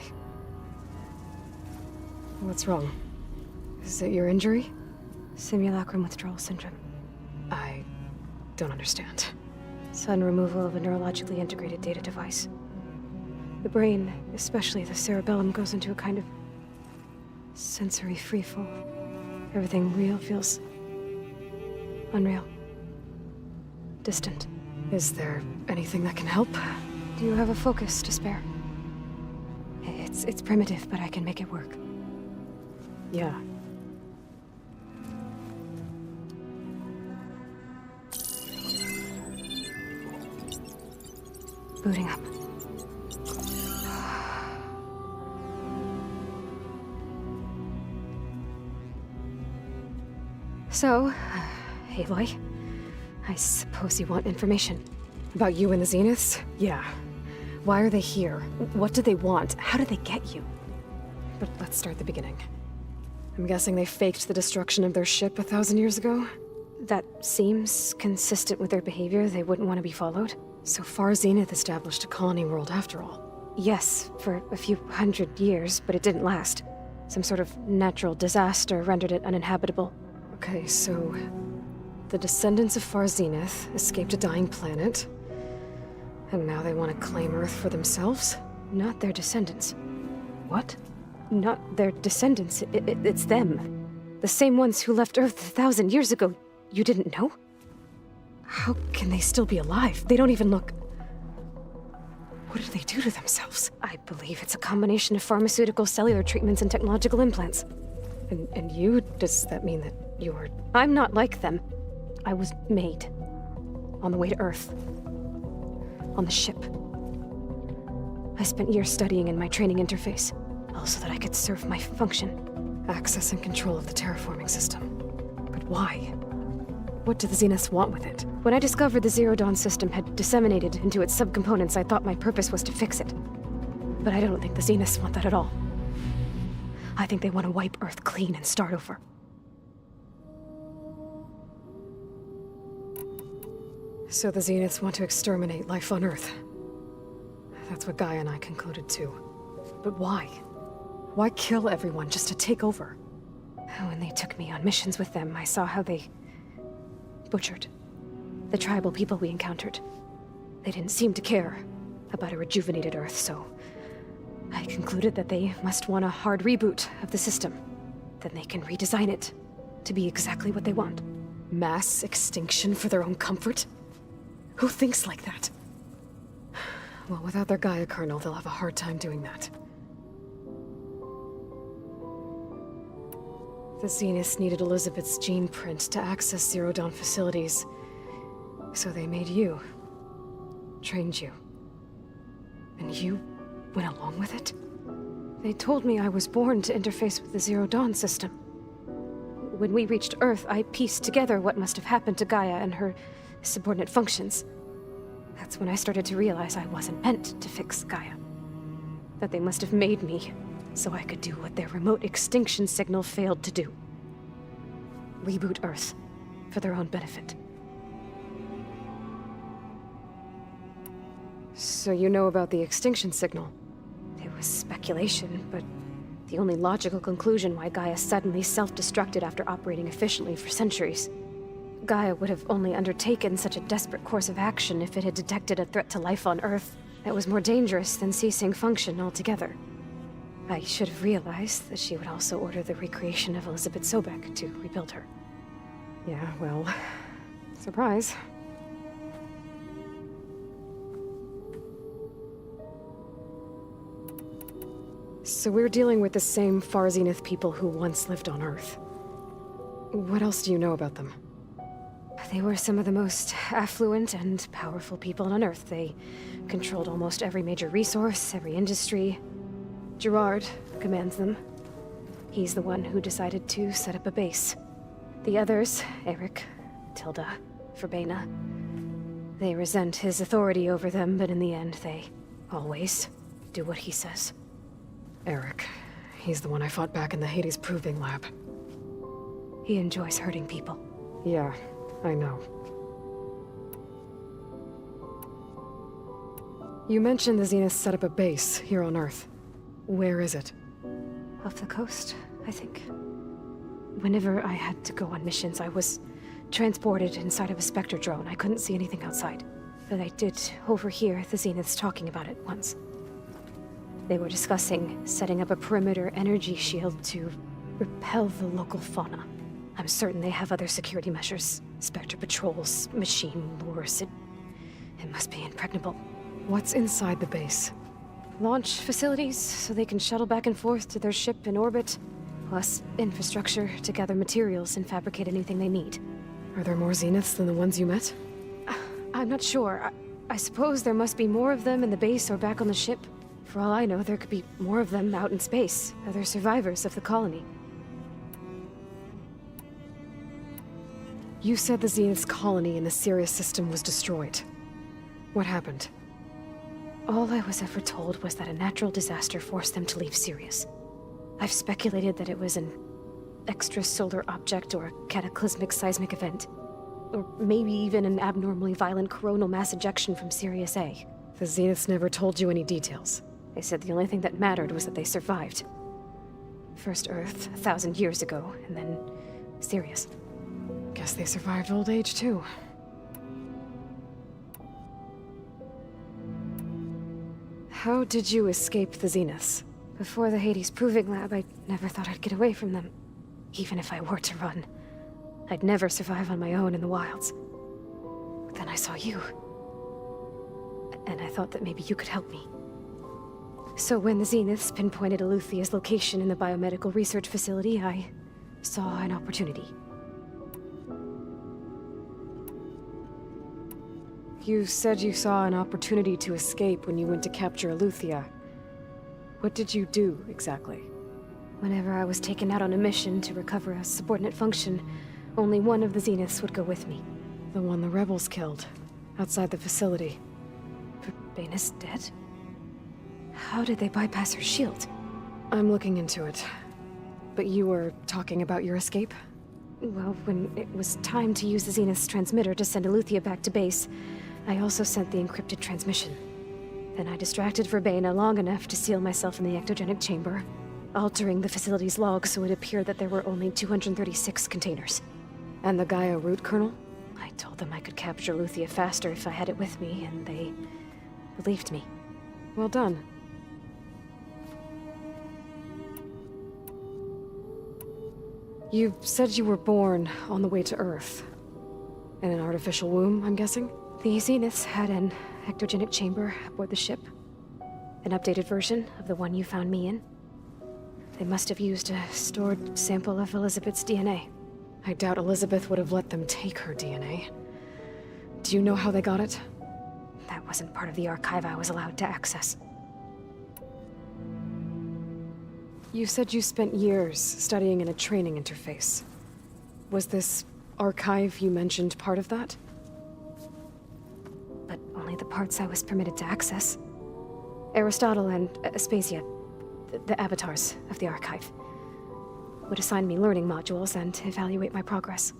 What's wrong? Is it your injury? Simulacrum withdrawal syndrome. I don't understand. Sudden removal of a neurologically integrated data device. The brain, especially the cerebellum, goes into a kind of sensory freefall. Everything real feels unreal. Distant. Is there anything that can help? Do you have a focus to spare? It's primitive, but I can make it work. Yeah. Booting up. So, Aloy, I suppose you want information. About you and the Zeniths? Yeah. Why are they here? What do they want? How did they get you? But let's start at the beginning. I'm guessing they faked the destruction of their ship 1,000 years ago? That seems consistent with their behavior. They wouldn't want to be followed. So far, Zenith established a colony world after all. Yes, for a few hundred years, but it didn't last. Some sort of natural disaster rendered it uninhabitable. Okay, so the descendants of Far Zenith escaped a dying planet, and now they want to claim Earth for themselves? Not their descendants. What? Not their descendants. It's them. The same ones who left Earth 1,000 years ago. You didn't know? How can they still be alive? They don't even look... What do they do to themselves? I believe it's a combination of pharmaceutical, cellular treatments, and technological implants. And you? Does that mean that you're... I'm not like them. I was made. On the way to Earth. On the ship. I spent years studying in my training interface, all so that I could serve my function. Access and control of the terraforming system. But why? What do the Zeniths want with it? When I discovered the Zero Dawn system had disseminated into its subcomponents, I thought my purpose was to fix it. But I don't think the Zeniths want that at all. I think they want to wipe Earth clean and start over. So the Zeniths want to exterminate life on Earth. That's what Gaia and I concluded too. But why? Why kill everyone just to take over? When they took me on missions with them, I saw how they butchered the tribal people we encountered. They didn't seem to care about a rejuvenated Earth, so I concluded that they must want a hard reboot of the system. Then they can redesign it to be exactly what they want. Mass extinction for their own comfort? Who thinks like that? Well, without their Gaia kernel, they'll have a hard time doing that. The Zeniths needed Elizabeth's gene print to access Zero Dawn facilities. So they made you. Trained you. And you went along with it? They told me I was born to interface with the Zero Dawn system. When we reached Earth, I pieced together what must have happened to Gaia and her subordinate functions. That's when I started to realize I wasn't meant to fix Gaia. That they must have made me so I could do what their remote extinction signal failed to do. Reboot Earth for their own benefit. So you know about the extinction signal? It was speculation, but the only logical conclusion why Gaia suddenly self-destructed after operating efficiently for centuries. Gaia would have only undertaken such a desperate course of action if it had detected a threat to life on Earth that was more dangerous than ceasing function altogether. I should have realized that she would also order the recreation of Elizabeth Sobek to rebuild her. Yeah, well, surprise. So we're dealing with the same Far Zenith people who once lived on Earth. What else do you know about them? They were some of the most affluent and powerful people on Earth. They controlled almost every major resource, every industry. Gerard commands them. He's the one who decided to set up a base. The others, Eric, Tilda, Verbena, they resent his authority over them, but in the end, they always do what he says. Eric. He's the one I fought back in the Hades Proving Lab. He enjoys hurting people. Yeah, I know. You mentioned the Zenith set up a base here on Earth. Where is it? Off the coast, I think. Whenever I had to go on missions, I was transported inside of a Spectre drone. I couldn't see anything outside. But I did overhear the Zeniths talking about it once. They were discussing setting up a perimeter energy shield to repel the local fauna. I'm certain they have other security measures. Spectre patrols, machine lures. It must be impregnable. What's inside the base? Launch facilities, so they can shuttle back and forth to their ship in orbit. Plus infrastructure to gather materials and fabricate anything they need. Are there more Zeniths than the ones you met? I'm not sure. I suppose there must be more of them in the base or back on the ship. For all I know, there could be more of them out in space, other survivors of the colony. You said the Zenith's colony in the Sirius system was destroyed. What happened? All I was ever told was that a natural disaster forced them to leave Sirius. I've speculated that it was an extrasolar object or a cataclysmic seismic event. Or maybe even an abnormally violent coronal mass ejection from Sirius A. The Zeniths never told you any details. They said the only thing that mattered was that they survived. First Earth, 1,000 years ago, and then Sirius. Guess they survived old age, too. How did you escape the Zeniths? Before the Hades Proving Lab, I never thought I'd get away from them. Even if I were to run. I'd never survive on my own in the wilds. But then I saw you. And I thought that maybe you could help me. So when the Zeniths pinpointed Eluthia's location in the biomedical research facility, I saw an opportunity. You said you saw an opportunity to escape when you went to capture Eluthia. What did you do, exactly? Whenever I was taken out on a mission to recover a subordinate function, only one of the Zeniths would go with me. The one the rebels killed, outside the facility. Verbena's dead? How did they bypass her shield? I'm looking into it. But you were talking about your escape? Well, when it was time to use the Zenith's transmitter to send Eluthia back to base, I also sent the encrypted transmission. Then I distracted Verbena long enough to seal myself in the ectogenic chamber, altering the facility's log so it appeared that there were only 236 containers. And the Gaia root kernel? I told them I could capture Eluthia faster if I had it with me, and they believed me. Well done. You said you were born on the way to Earth. In an artificial womb, I'm guessing? The Zeniths had an ectogenic chamber aboard the ship. An updated version of the one you found me in. They must have used a stored sample of Elizabeth's DNA. I doubt Elizabeth would have let them take her DNA. Do you know how they got it? That wasn't part of the archive I was allowed to access. You said you spent years studying in a training interface. Was this archive you mentioned part of that? But only the parts I was permitted to access. Aristotle and Aspasia, the avatars of the archive, would assign me learning modules and evaluate my progress.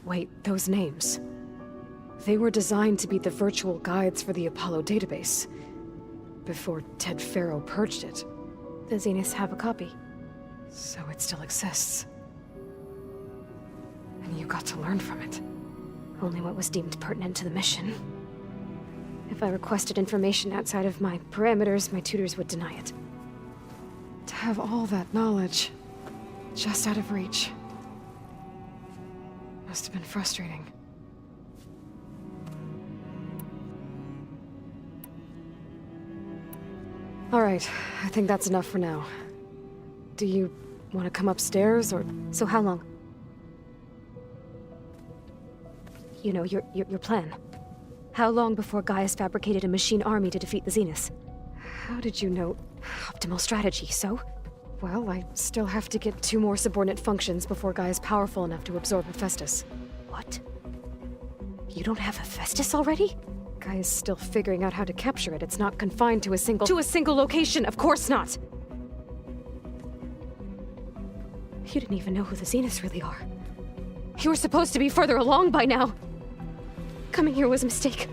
Wait, those names. They were designed to be the virtual guides for the Apollo database, before Ted Faro purged it. The Zeniths have a copy. So it still exists. And you got to learn from it. Only what was deemed pertinent to the mission. If I requested information outside of my parameters, my tutors would deny it. To have all that knowledge, just out of reach. Must have been frustrating. All right, I think that's enough for now. Do you want to come upstairs, or...? So how long? You know, your plan. How long before Gaia's fabricated a machine army to defeat the Zeniths? How did you know? Optimal strategy, so? Well, I still have to get 2 more subordinate functions before Gaia's powerful enough to absorb Hephaestus. What? You don't have Hephaestus already? Gaia's still figuring out how to capture it. It's not confined to a single location, of course not! You didn't even know who the Zeniths really are. You were supposed to be further along by now. Coming here was a mistake.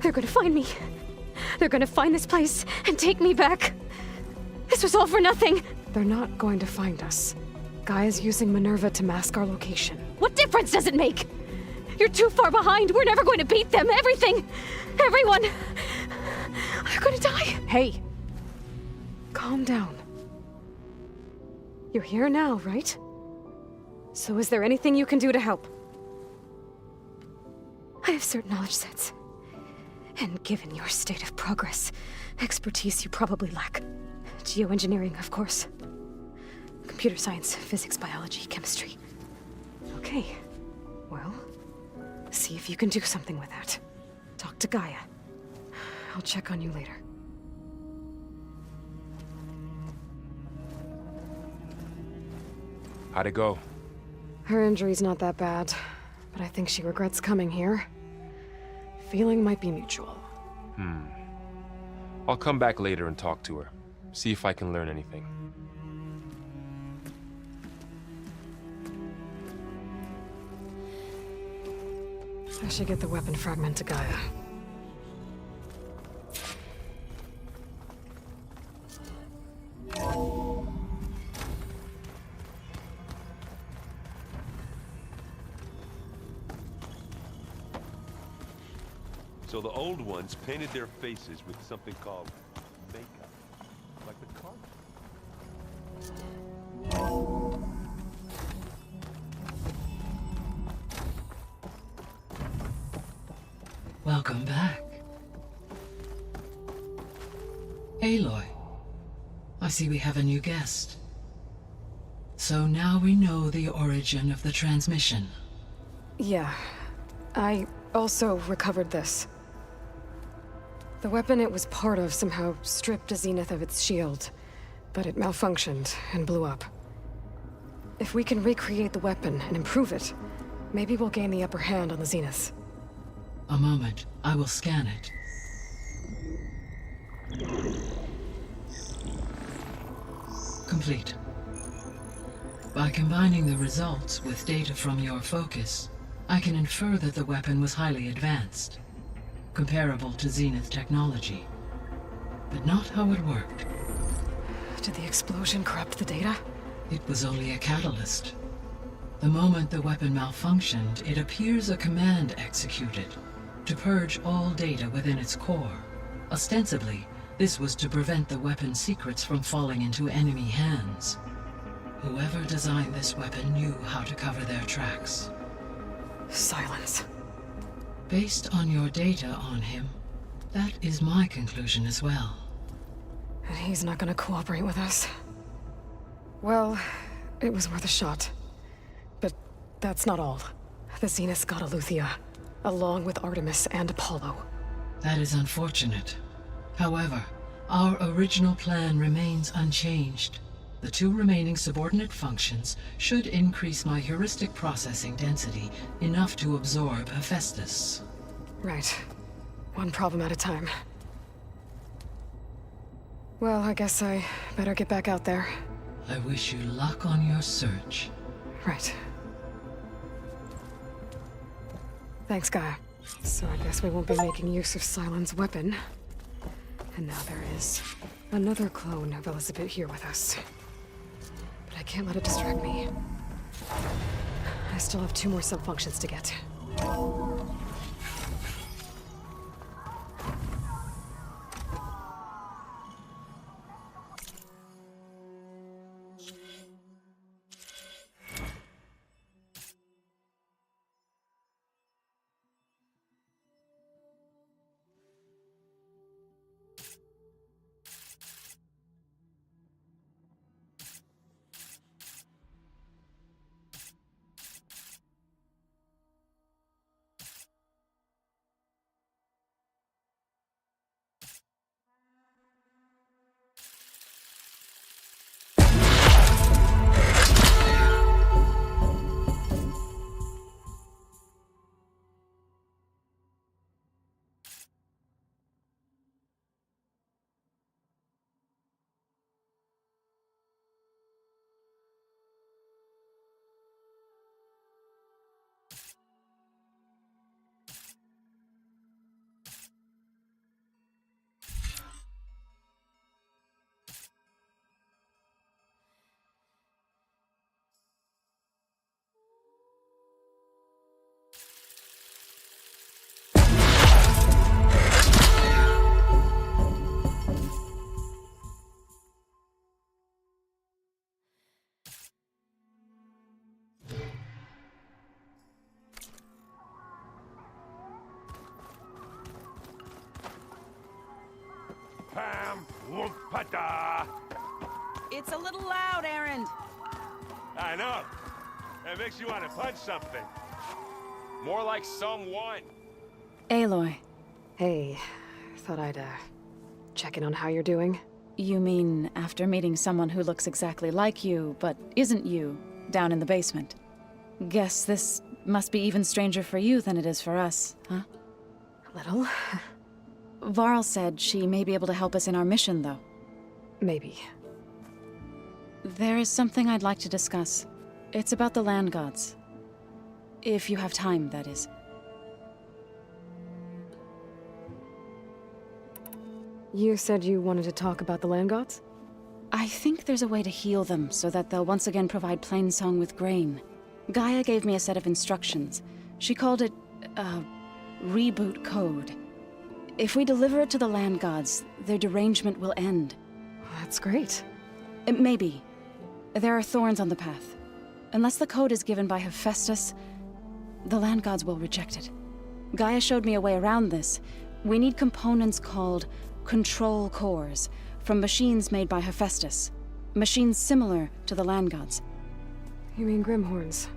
They're gonna find me. They're gonna find this place and take me back. This was all for nothing. They're not going to find us. Gaia's using Minerva to mask our location. What difference does it make? You're too far behind. We're never going to beat them. Everything. Everyone. They're gonna die. Hey. Calm down. You're here now, right? So is there anything you can do to help? I have certain knowledge sets. And given your state of progress, expertise you probably lack. Geoengineering, of course. Computer science, physics, biology, chemistry. Okay. Well, see if you can do something with that. Talk to Gaia. I'll check on you later. How'd it go? Her injury's not that bad, but I think she regrets coming here. Feeling might be mutual. I'll come back later and talk to her. See if I can learn anything. I should get the weapon fragment to Gaia. So the old ones painted their faces with something called makeup. Like the car. Welcome back. Aloy, I see we have a new guest. So now we know the origin of the transmission. Yeah. I also recovered this. The weapon it was part of somehow stripped a Zenith of its shield, but it malfunctioned and blew up. If we can recreate the weapon and improve it, maybe we'll gain the upper hand on the Zeniths. A moment, I will scan it. Complete. By combining the results with data from your focus, I can infer that the weapon was highly advanced, comparable to Zenith technology, but not how it worked. Did the explosion corrupt the data? It was only a catalyst. The moment the weapon malfunctioned, it appears a command executed to purge all data within its core. Ostensibly, this was to prevent the weapon's secrets from falling into enemy hands. Whoever designed this weapon knew how to cover their tracks. Silence. Based on your data on him, that is my conclusion as well. And he's not gonna cooperate with us. Well, it was worth a shot. But that's not all. The Zeniths got Eleuthia, along with Artemis and Apollo. That is unfortunate. However, our original plan remains unchanged. The 2 remaining subordinate functions should increase my heuristic processing density enough to absorb Hephaestus. Right. One problem at a time. Well, I guess I better get back out there. I wish you luck on your search. Right. Thanks, Gaia. So I guess we won't be making use of Cylon's weapon. And now there is another clone of Elizabeth here with us. But I can't let it distract me. I still have 2 more sub-functions to get. It's a little loud, Erend. I know. That makes you want to punch something. More like someone. Aloy. Hey, thought I'd, check in on how you're doing. You mean after meeting someone who looks exactly like you, but isn't you, down in the basement? Guess this must be even stranger for you than it is for us, huh? A little. Varl said she may be able to help us in our mission, though. Maybe. There is something I'd like to discuss. It's about the land gods. If you have time, that is. You said you wanted to talk about the land gods? I think there's a way to heal them so that they'll once again provide Plainsong with grain. Gaia gave me a set of instructions. She called it, reboot code. If we deliver it to the land gods, their derangement will end. That's great. Maybe. There are thorns on the path. Unless the code is given by Hephaestus, the land gods will reject it. Gaia showed me a way around this. We need components called control cores, from machines made by Hephaestus. Machines similar to the land gods. You mean Grimhorns?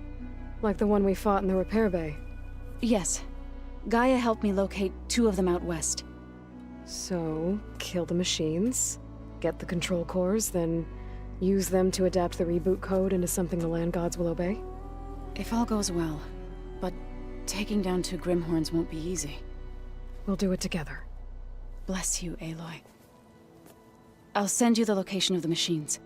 Like the one we fought in the repair bay? Yes. Gaia helped me locate 2 of them out west. So, kill the machines, get the control cores, then use them to adapt the reboot code into something the land gods will obey? If all goes well. But taking down 2 Grimhorns won't be easy. We'll do it together. Bless you, Aloy. I'll send you the location of the machines.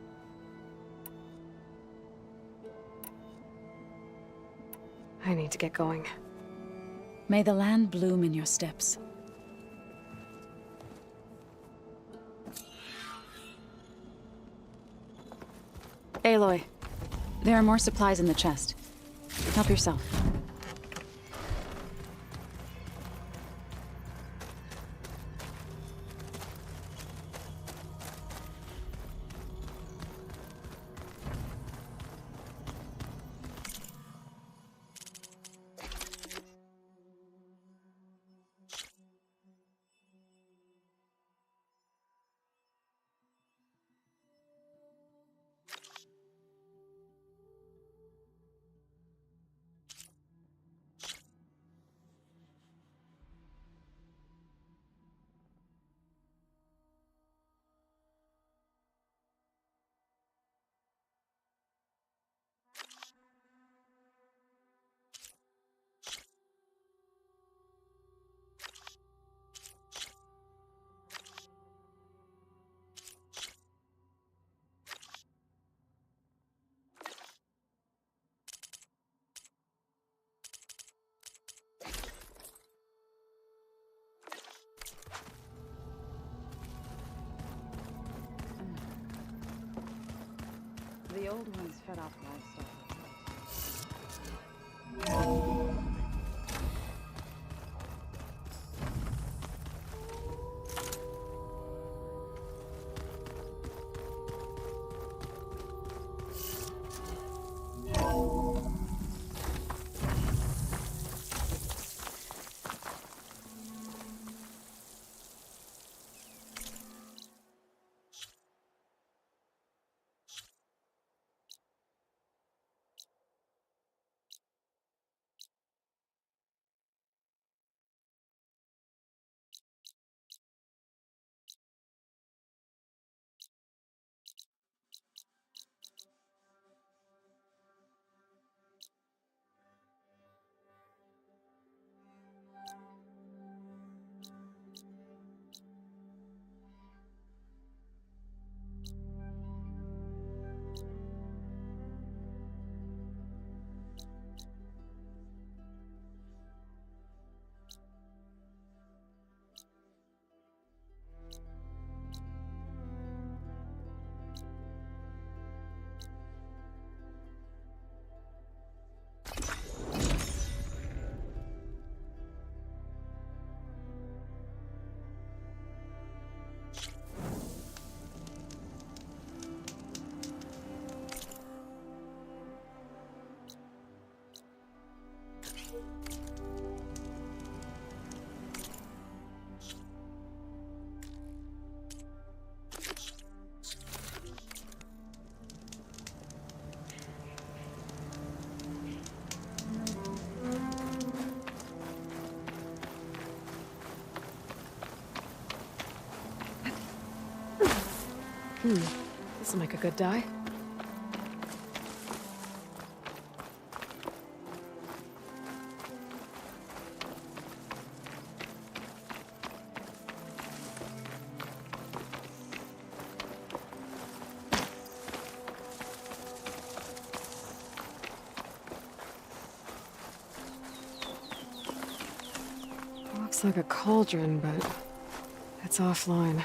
I need to get going. May the land bloom in your steps. Aloy, there are more supplies in the chest. Help yourself. The old ones fed off livestock. This'll make a good dye. Looks like a cauldron, but it's offline.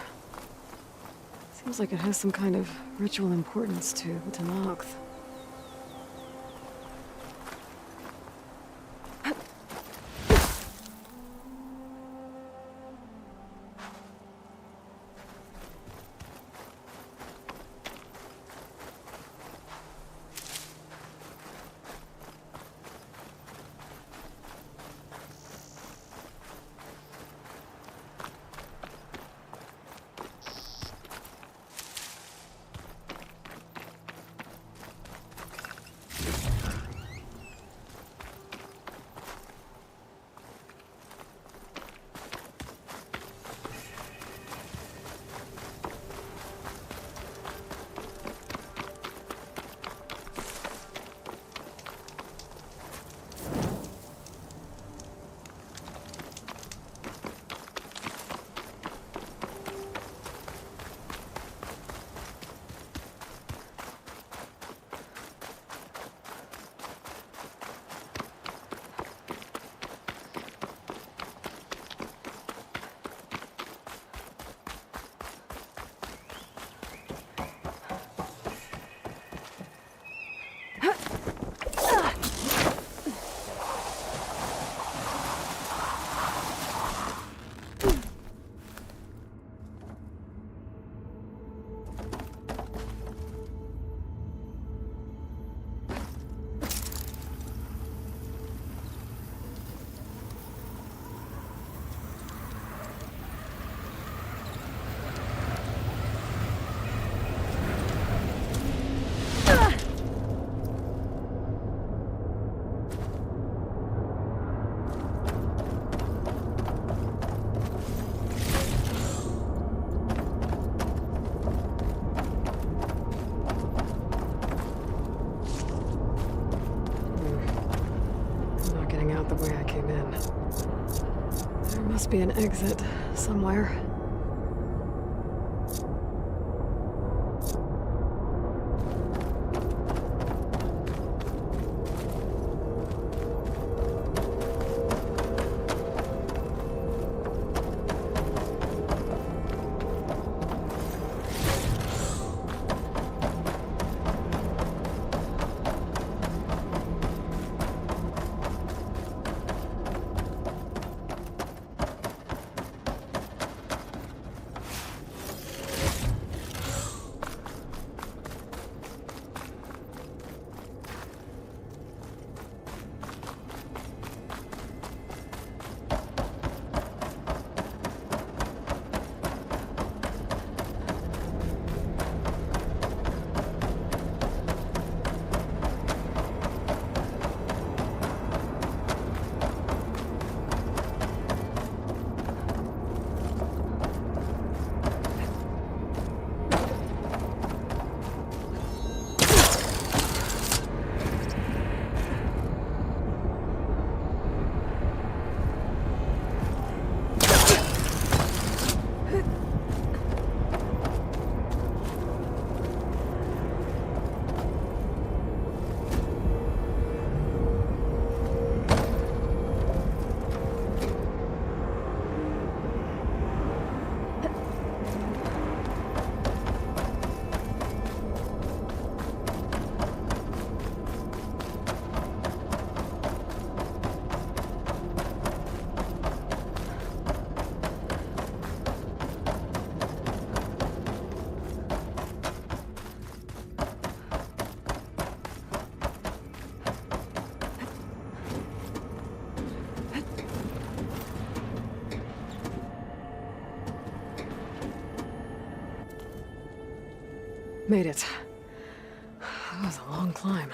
Seems like it has some kind of ritual importance to Tenakth. The way I came in. There must be an exit somewhere. Made it. That was a long climb.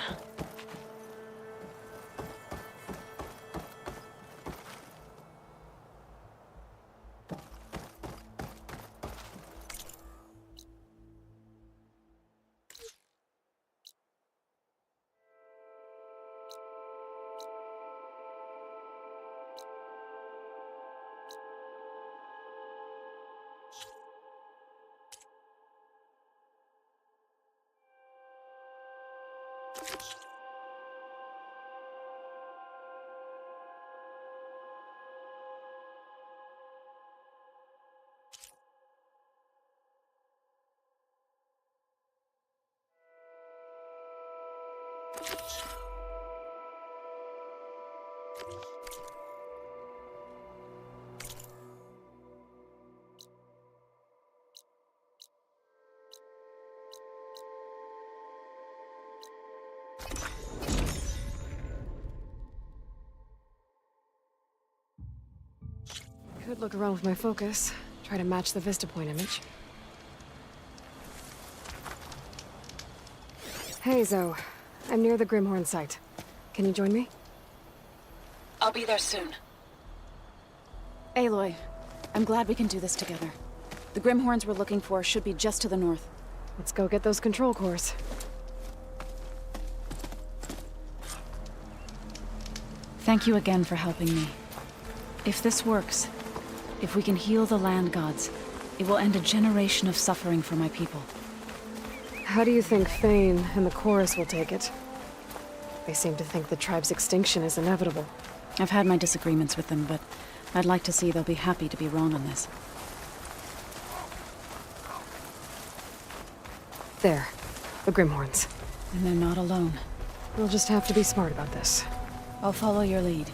Could look around with my focus. Try to match the Vista Point image. Hey, Zoe. I'm near the Grimhorn site. Can you join me? I'll be there soon. Aloy, I'm glad we can do this together. The Grimhorns we're looking for should be just to the north. Let's go get those control cores. Thank you again for helping me. If this works, if we can heal the land gods, it will end a generation of suffering for my people. How do you think Thane and the Chorus will take it? They seem to think the tribe's extinction is inevitable. I've had my disagreements with them, but I'd like to see they'll be happy to be wrong on this. There. The Grimhorns. And they're not alone. We'll just have to be smart about this. I'll follow your lead.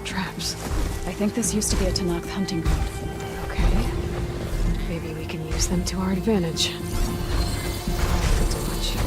Traps. I think this used to be a Tanakh hunting ground. Okay. Maybe we can use them to our advantage. Let's watch.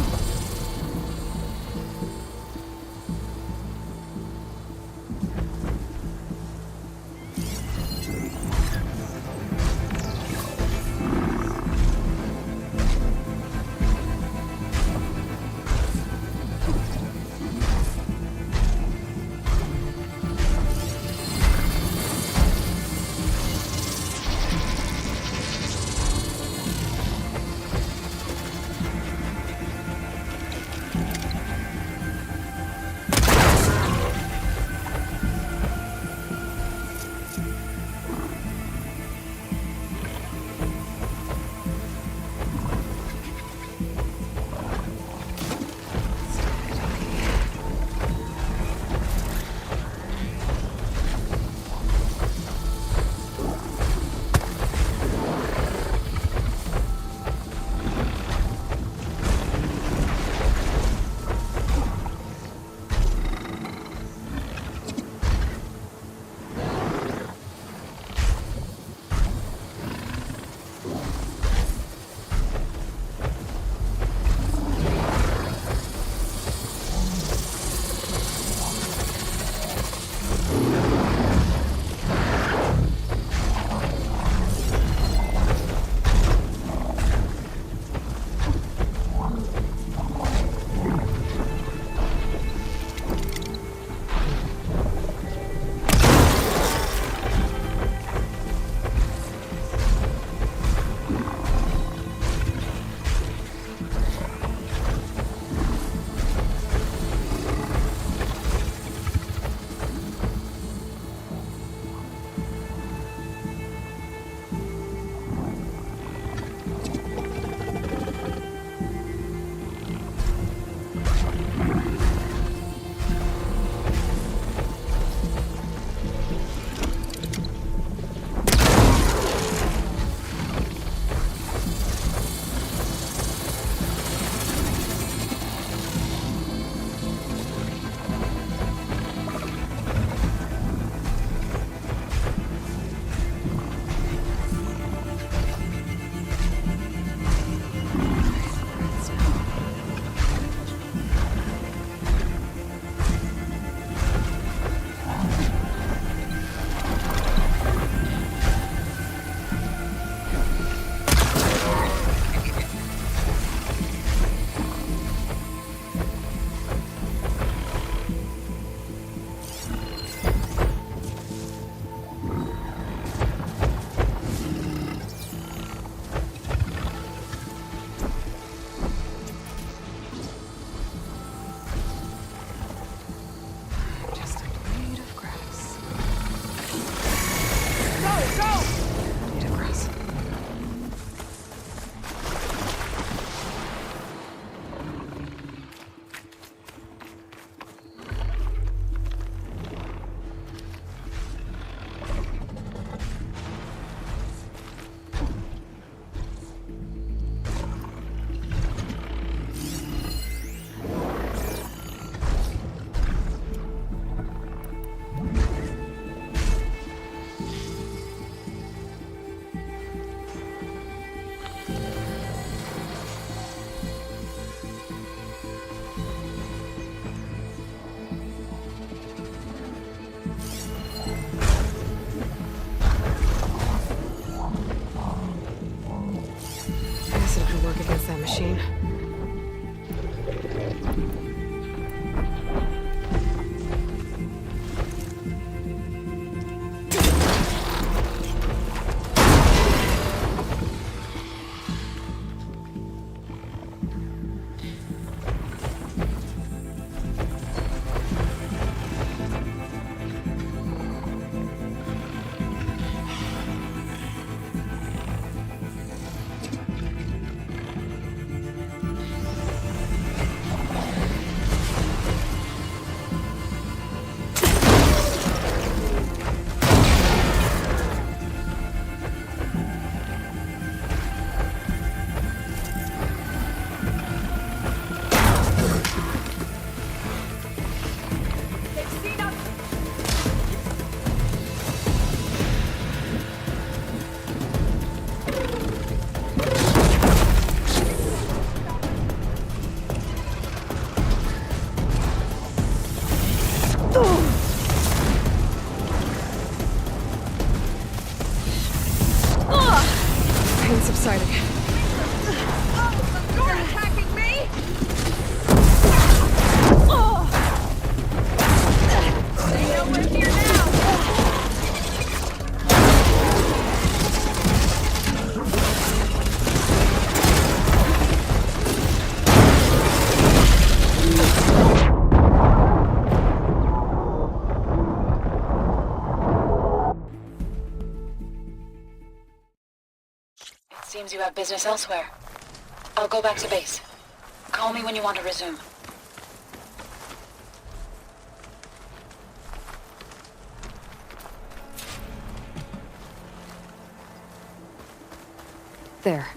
machine. Pain subsiding. You're attacking me? They know we're here now. Seems you have business elsewhere. I'll go back to base. Call me when you want to resume. There.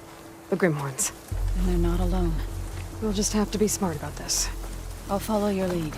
The Grimhorns. And they're not alone. We'll just have to be smart about this. I'll follow your lead.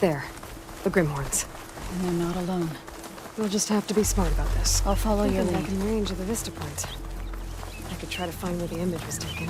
There. The Grimhorns. And they're not alone. We'll just have to be smart about this. I'll follow your Back lead. in range of the Vista Point. I could try to find where the image was taken.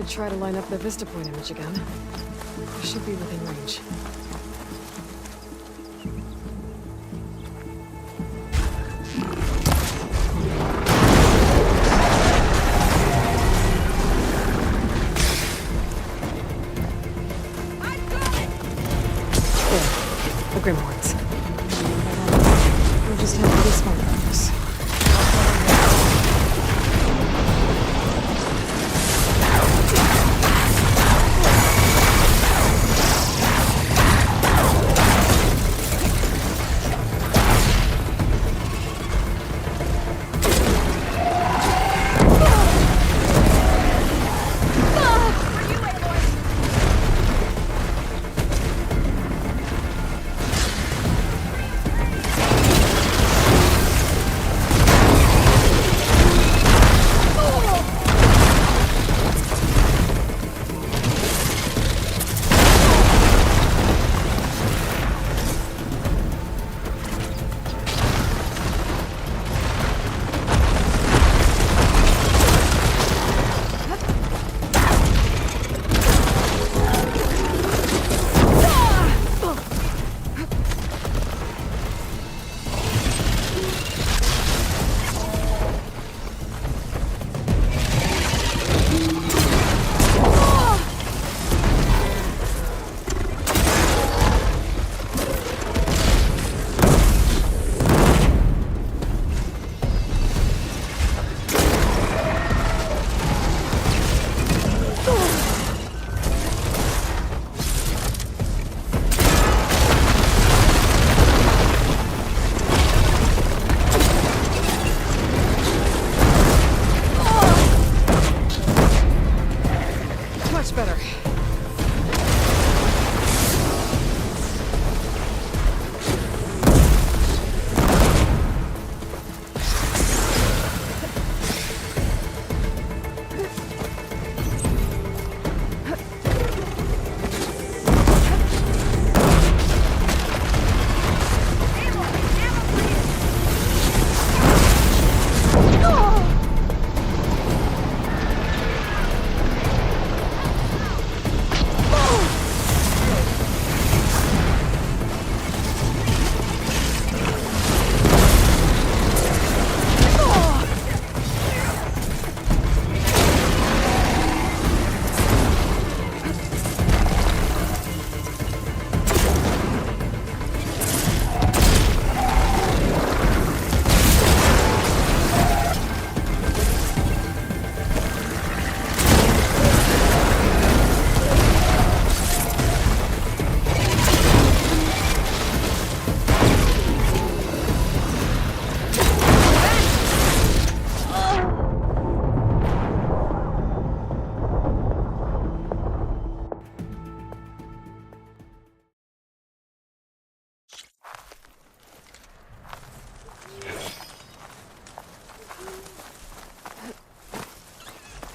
Try to line up the Vista Point image again. I should be within range. There. The Grimhorns. We'll just have to be smart about this.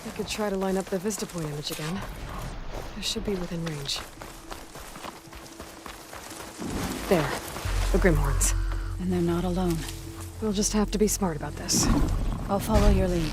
I could try to line up the Vista Point image again. I should be within range. There. The Grimhorns. And they're not alone. We'll just have to be smart about this. I'll follow your lead.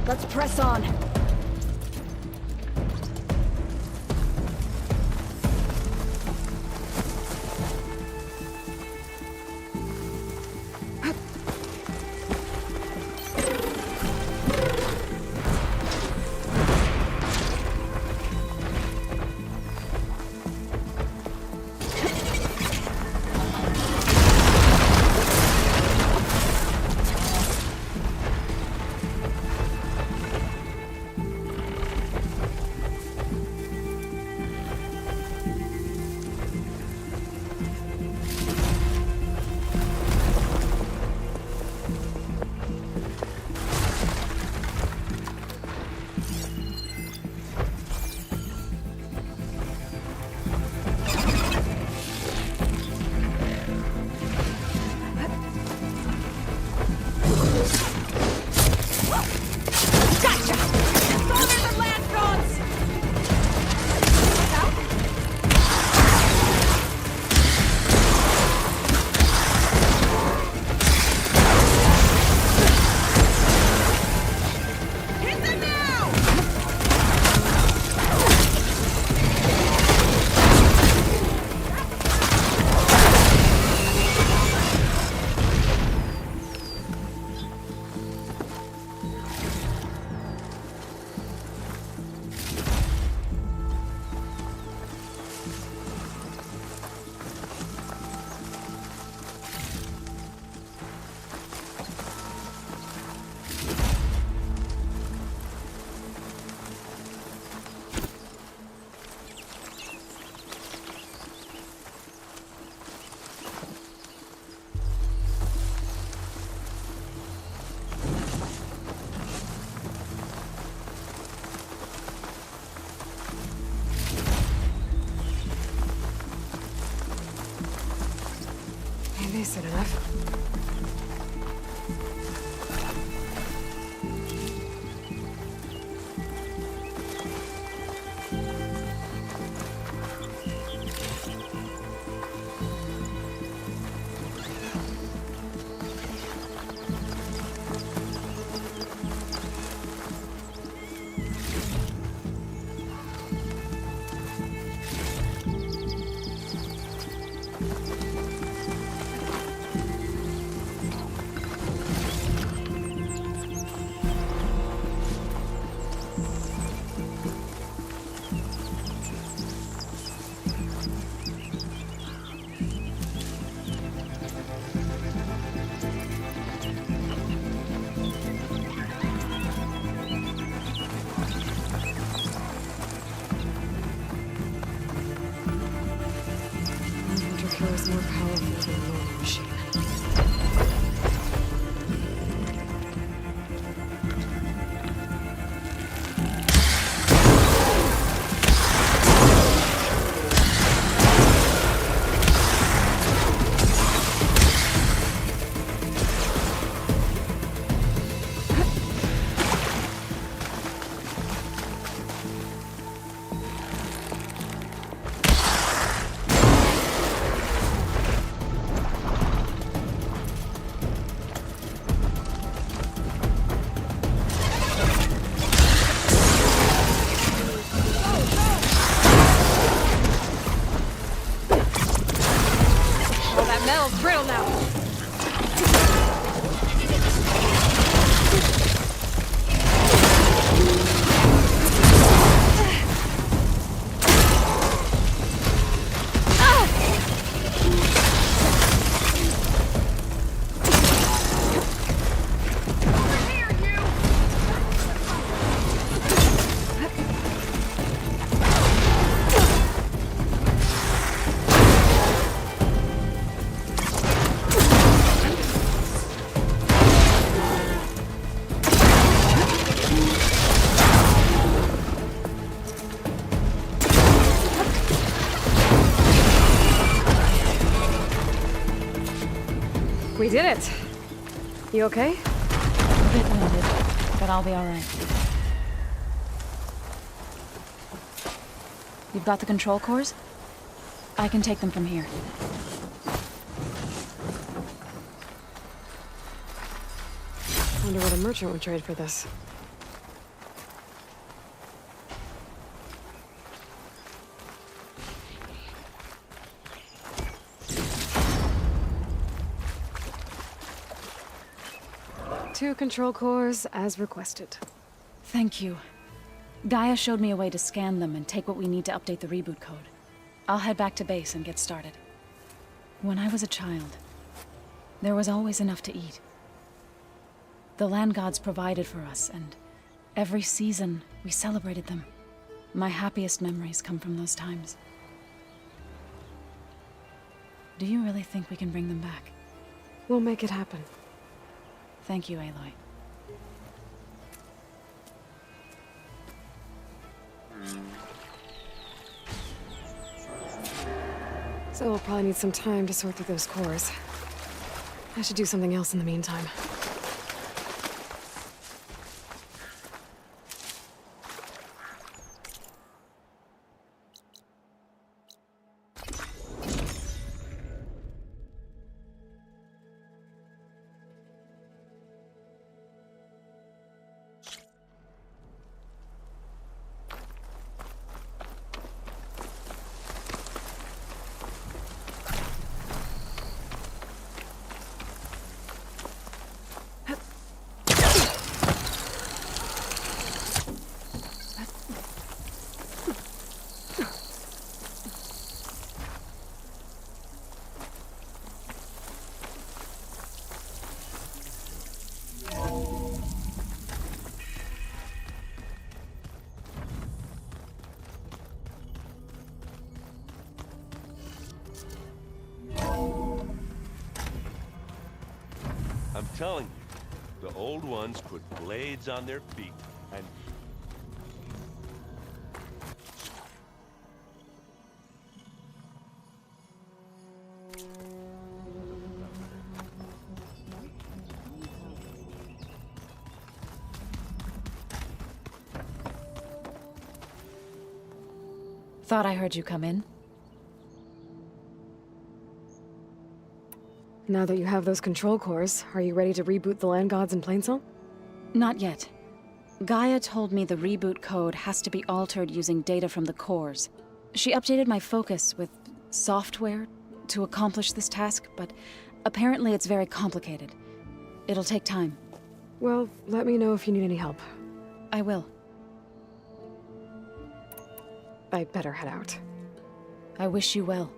Let's press on. Decent enough. Reaper is more powerful than a normal machine. Metal's brittle now. We did it! You okay? A bit wounded, but I'll be alright. You've got the control cores? I can take them from here. Wonder what a merchant would trade for this. Two control cores, as requested. Thank you. Gaia showed me a way to scan them and take what we need to update the reboot code. I'll head back to base and get started. When I was a child, there was always enough to eat. The land gods provided for us, and every season we celebrated them. My happiest memories come from those times. Do you really think we can bring them back? We'll make it happen. Thank you, Aloy. So we'll probably need some time to sort through those cores. I should do something else in the meantime. I'm telling you, the old ones put blades on their feet and... Thought I heard you come in. Now that you have those control cores, are you ready to reboot the land gods in Plainsong? Not yet. Gaia told me the reboot code has to be altered using data from the cores. She updated my focus with software to accomplish this task, but apparently it's very complicated. It'll take time. Well, let me know if you need any help. I will. I'd better head out. I wish you well.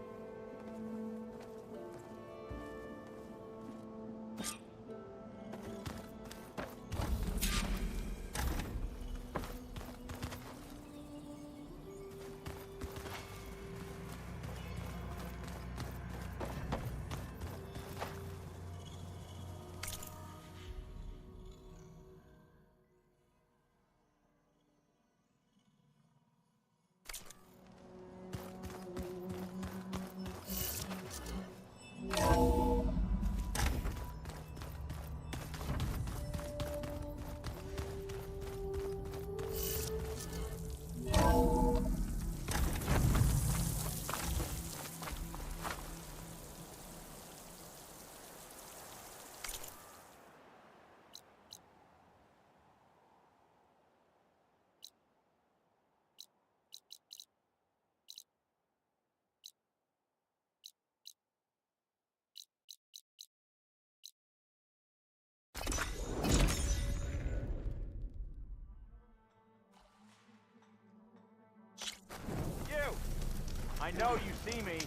know you see me.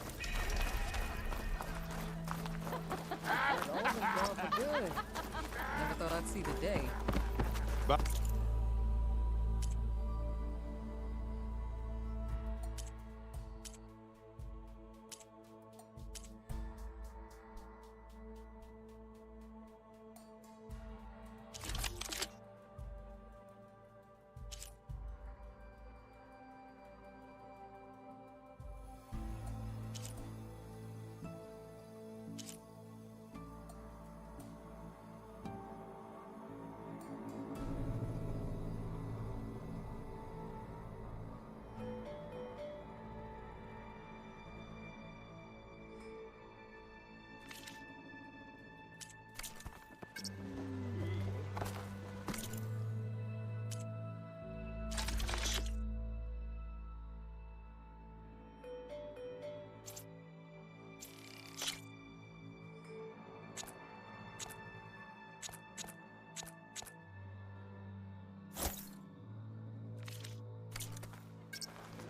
Good. Never thought I'd see the day.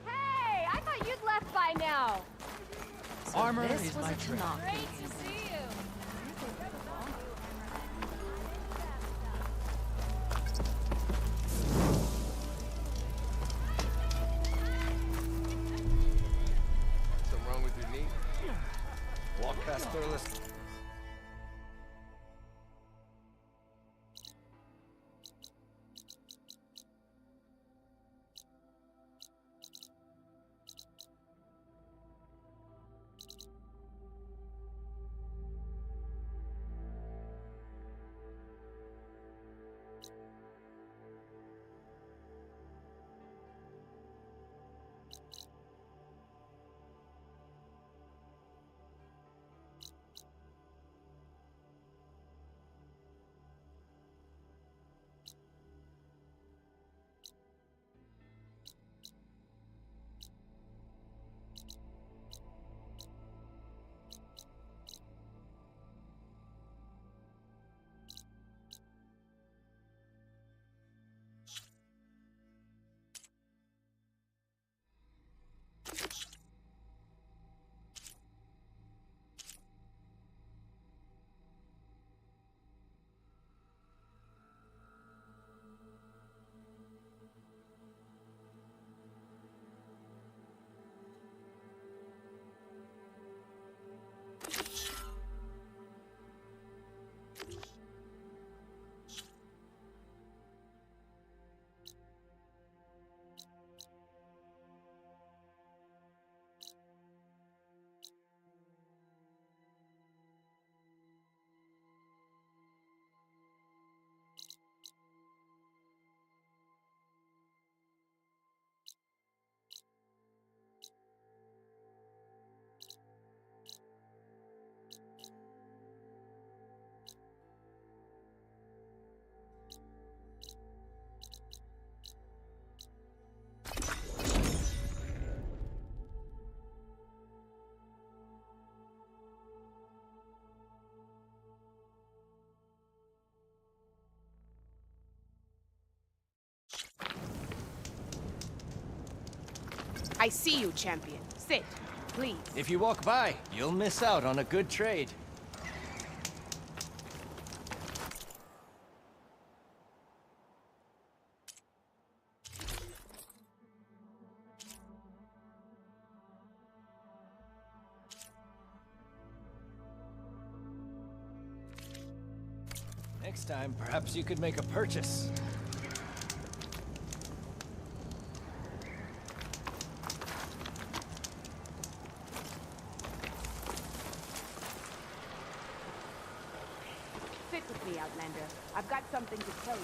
Hey, I thought you'd left by now. Armor this is was my a trade. knock. Great to see you. Something wrong with your knee? Walk past Fearless. I see you, champion. Sit, please. If you walk by, you'll miss out on a good trade. Next time, perhaps you could make a purchase. Sit with me, Outlander. I've got something to tell you.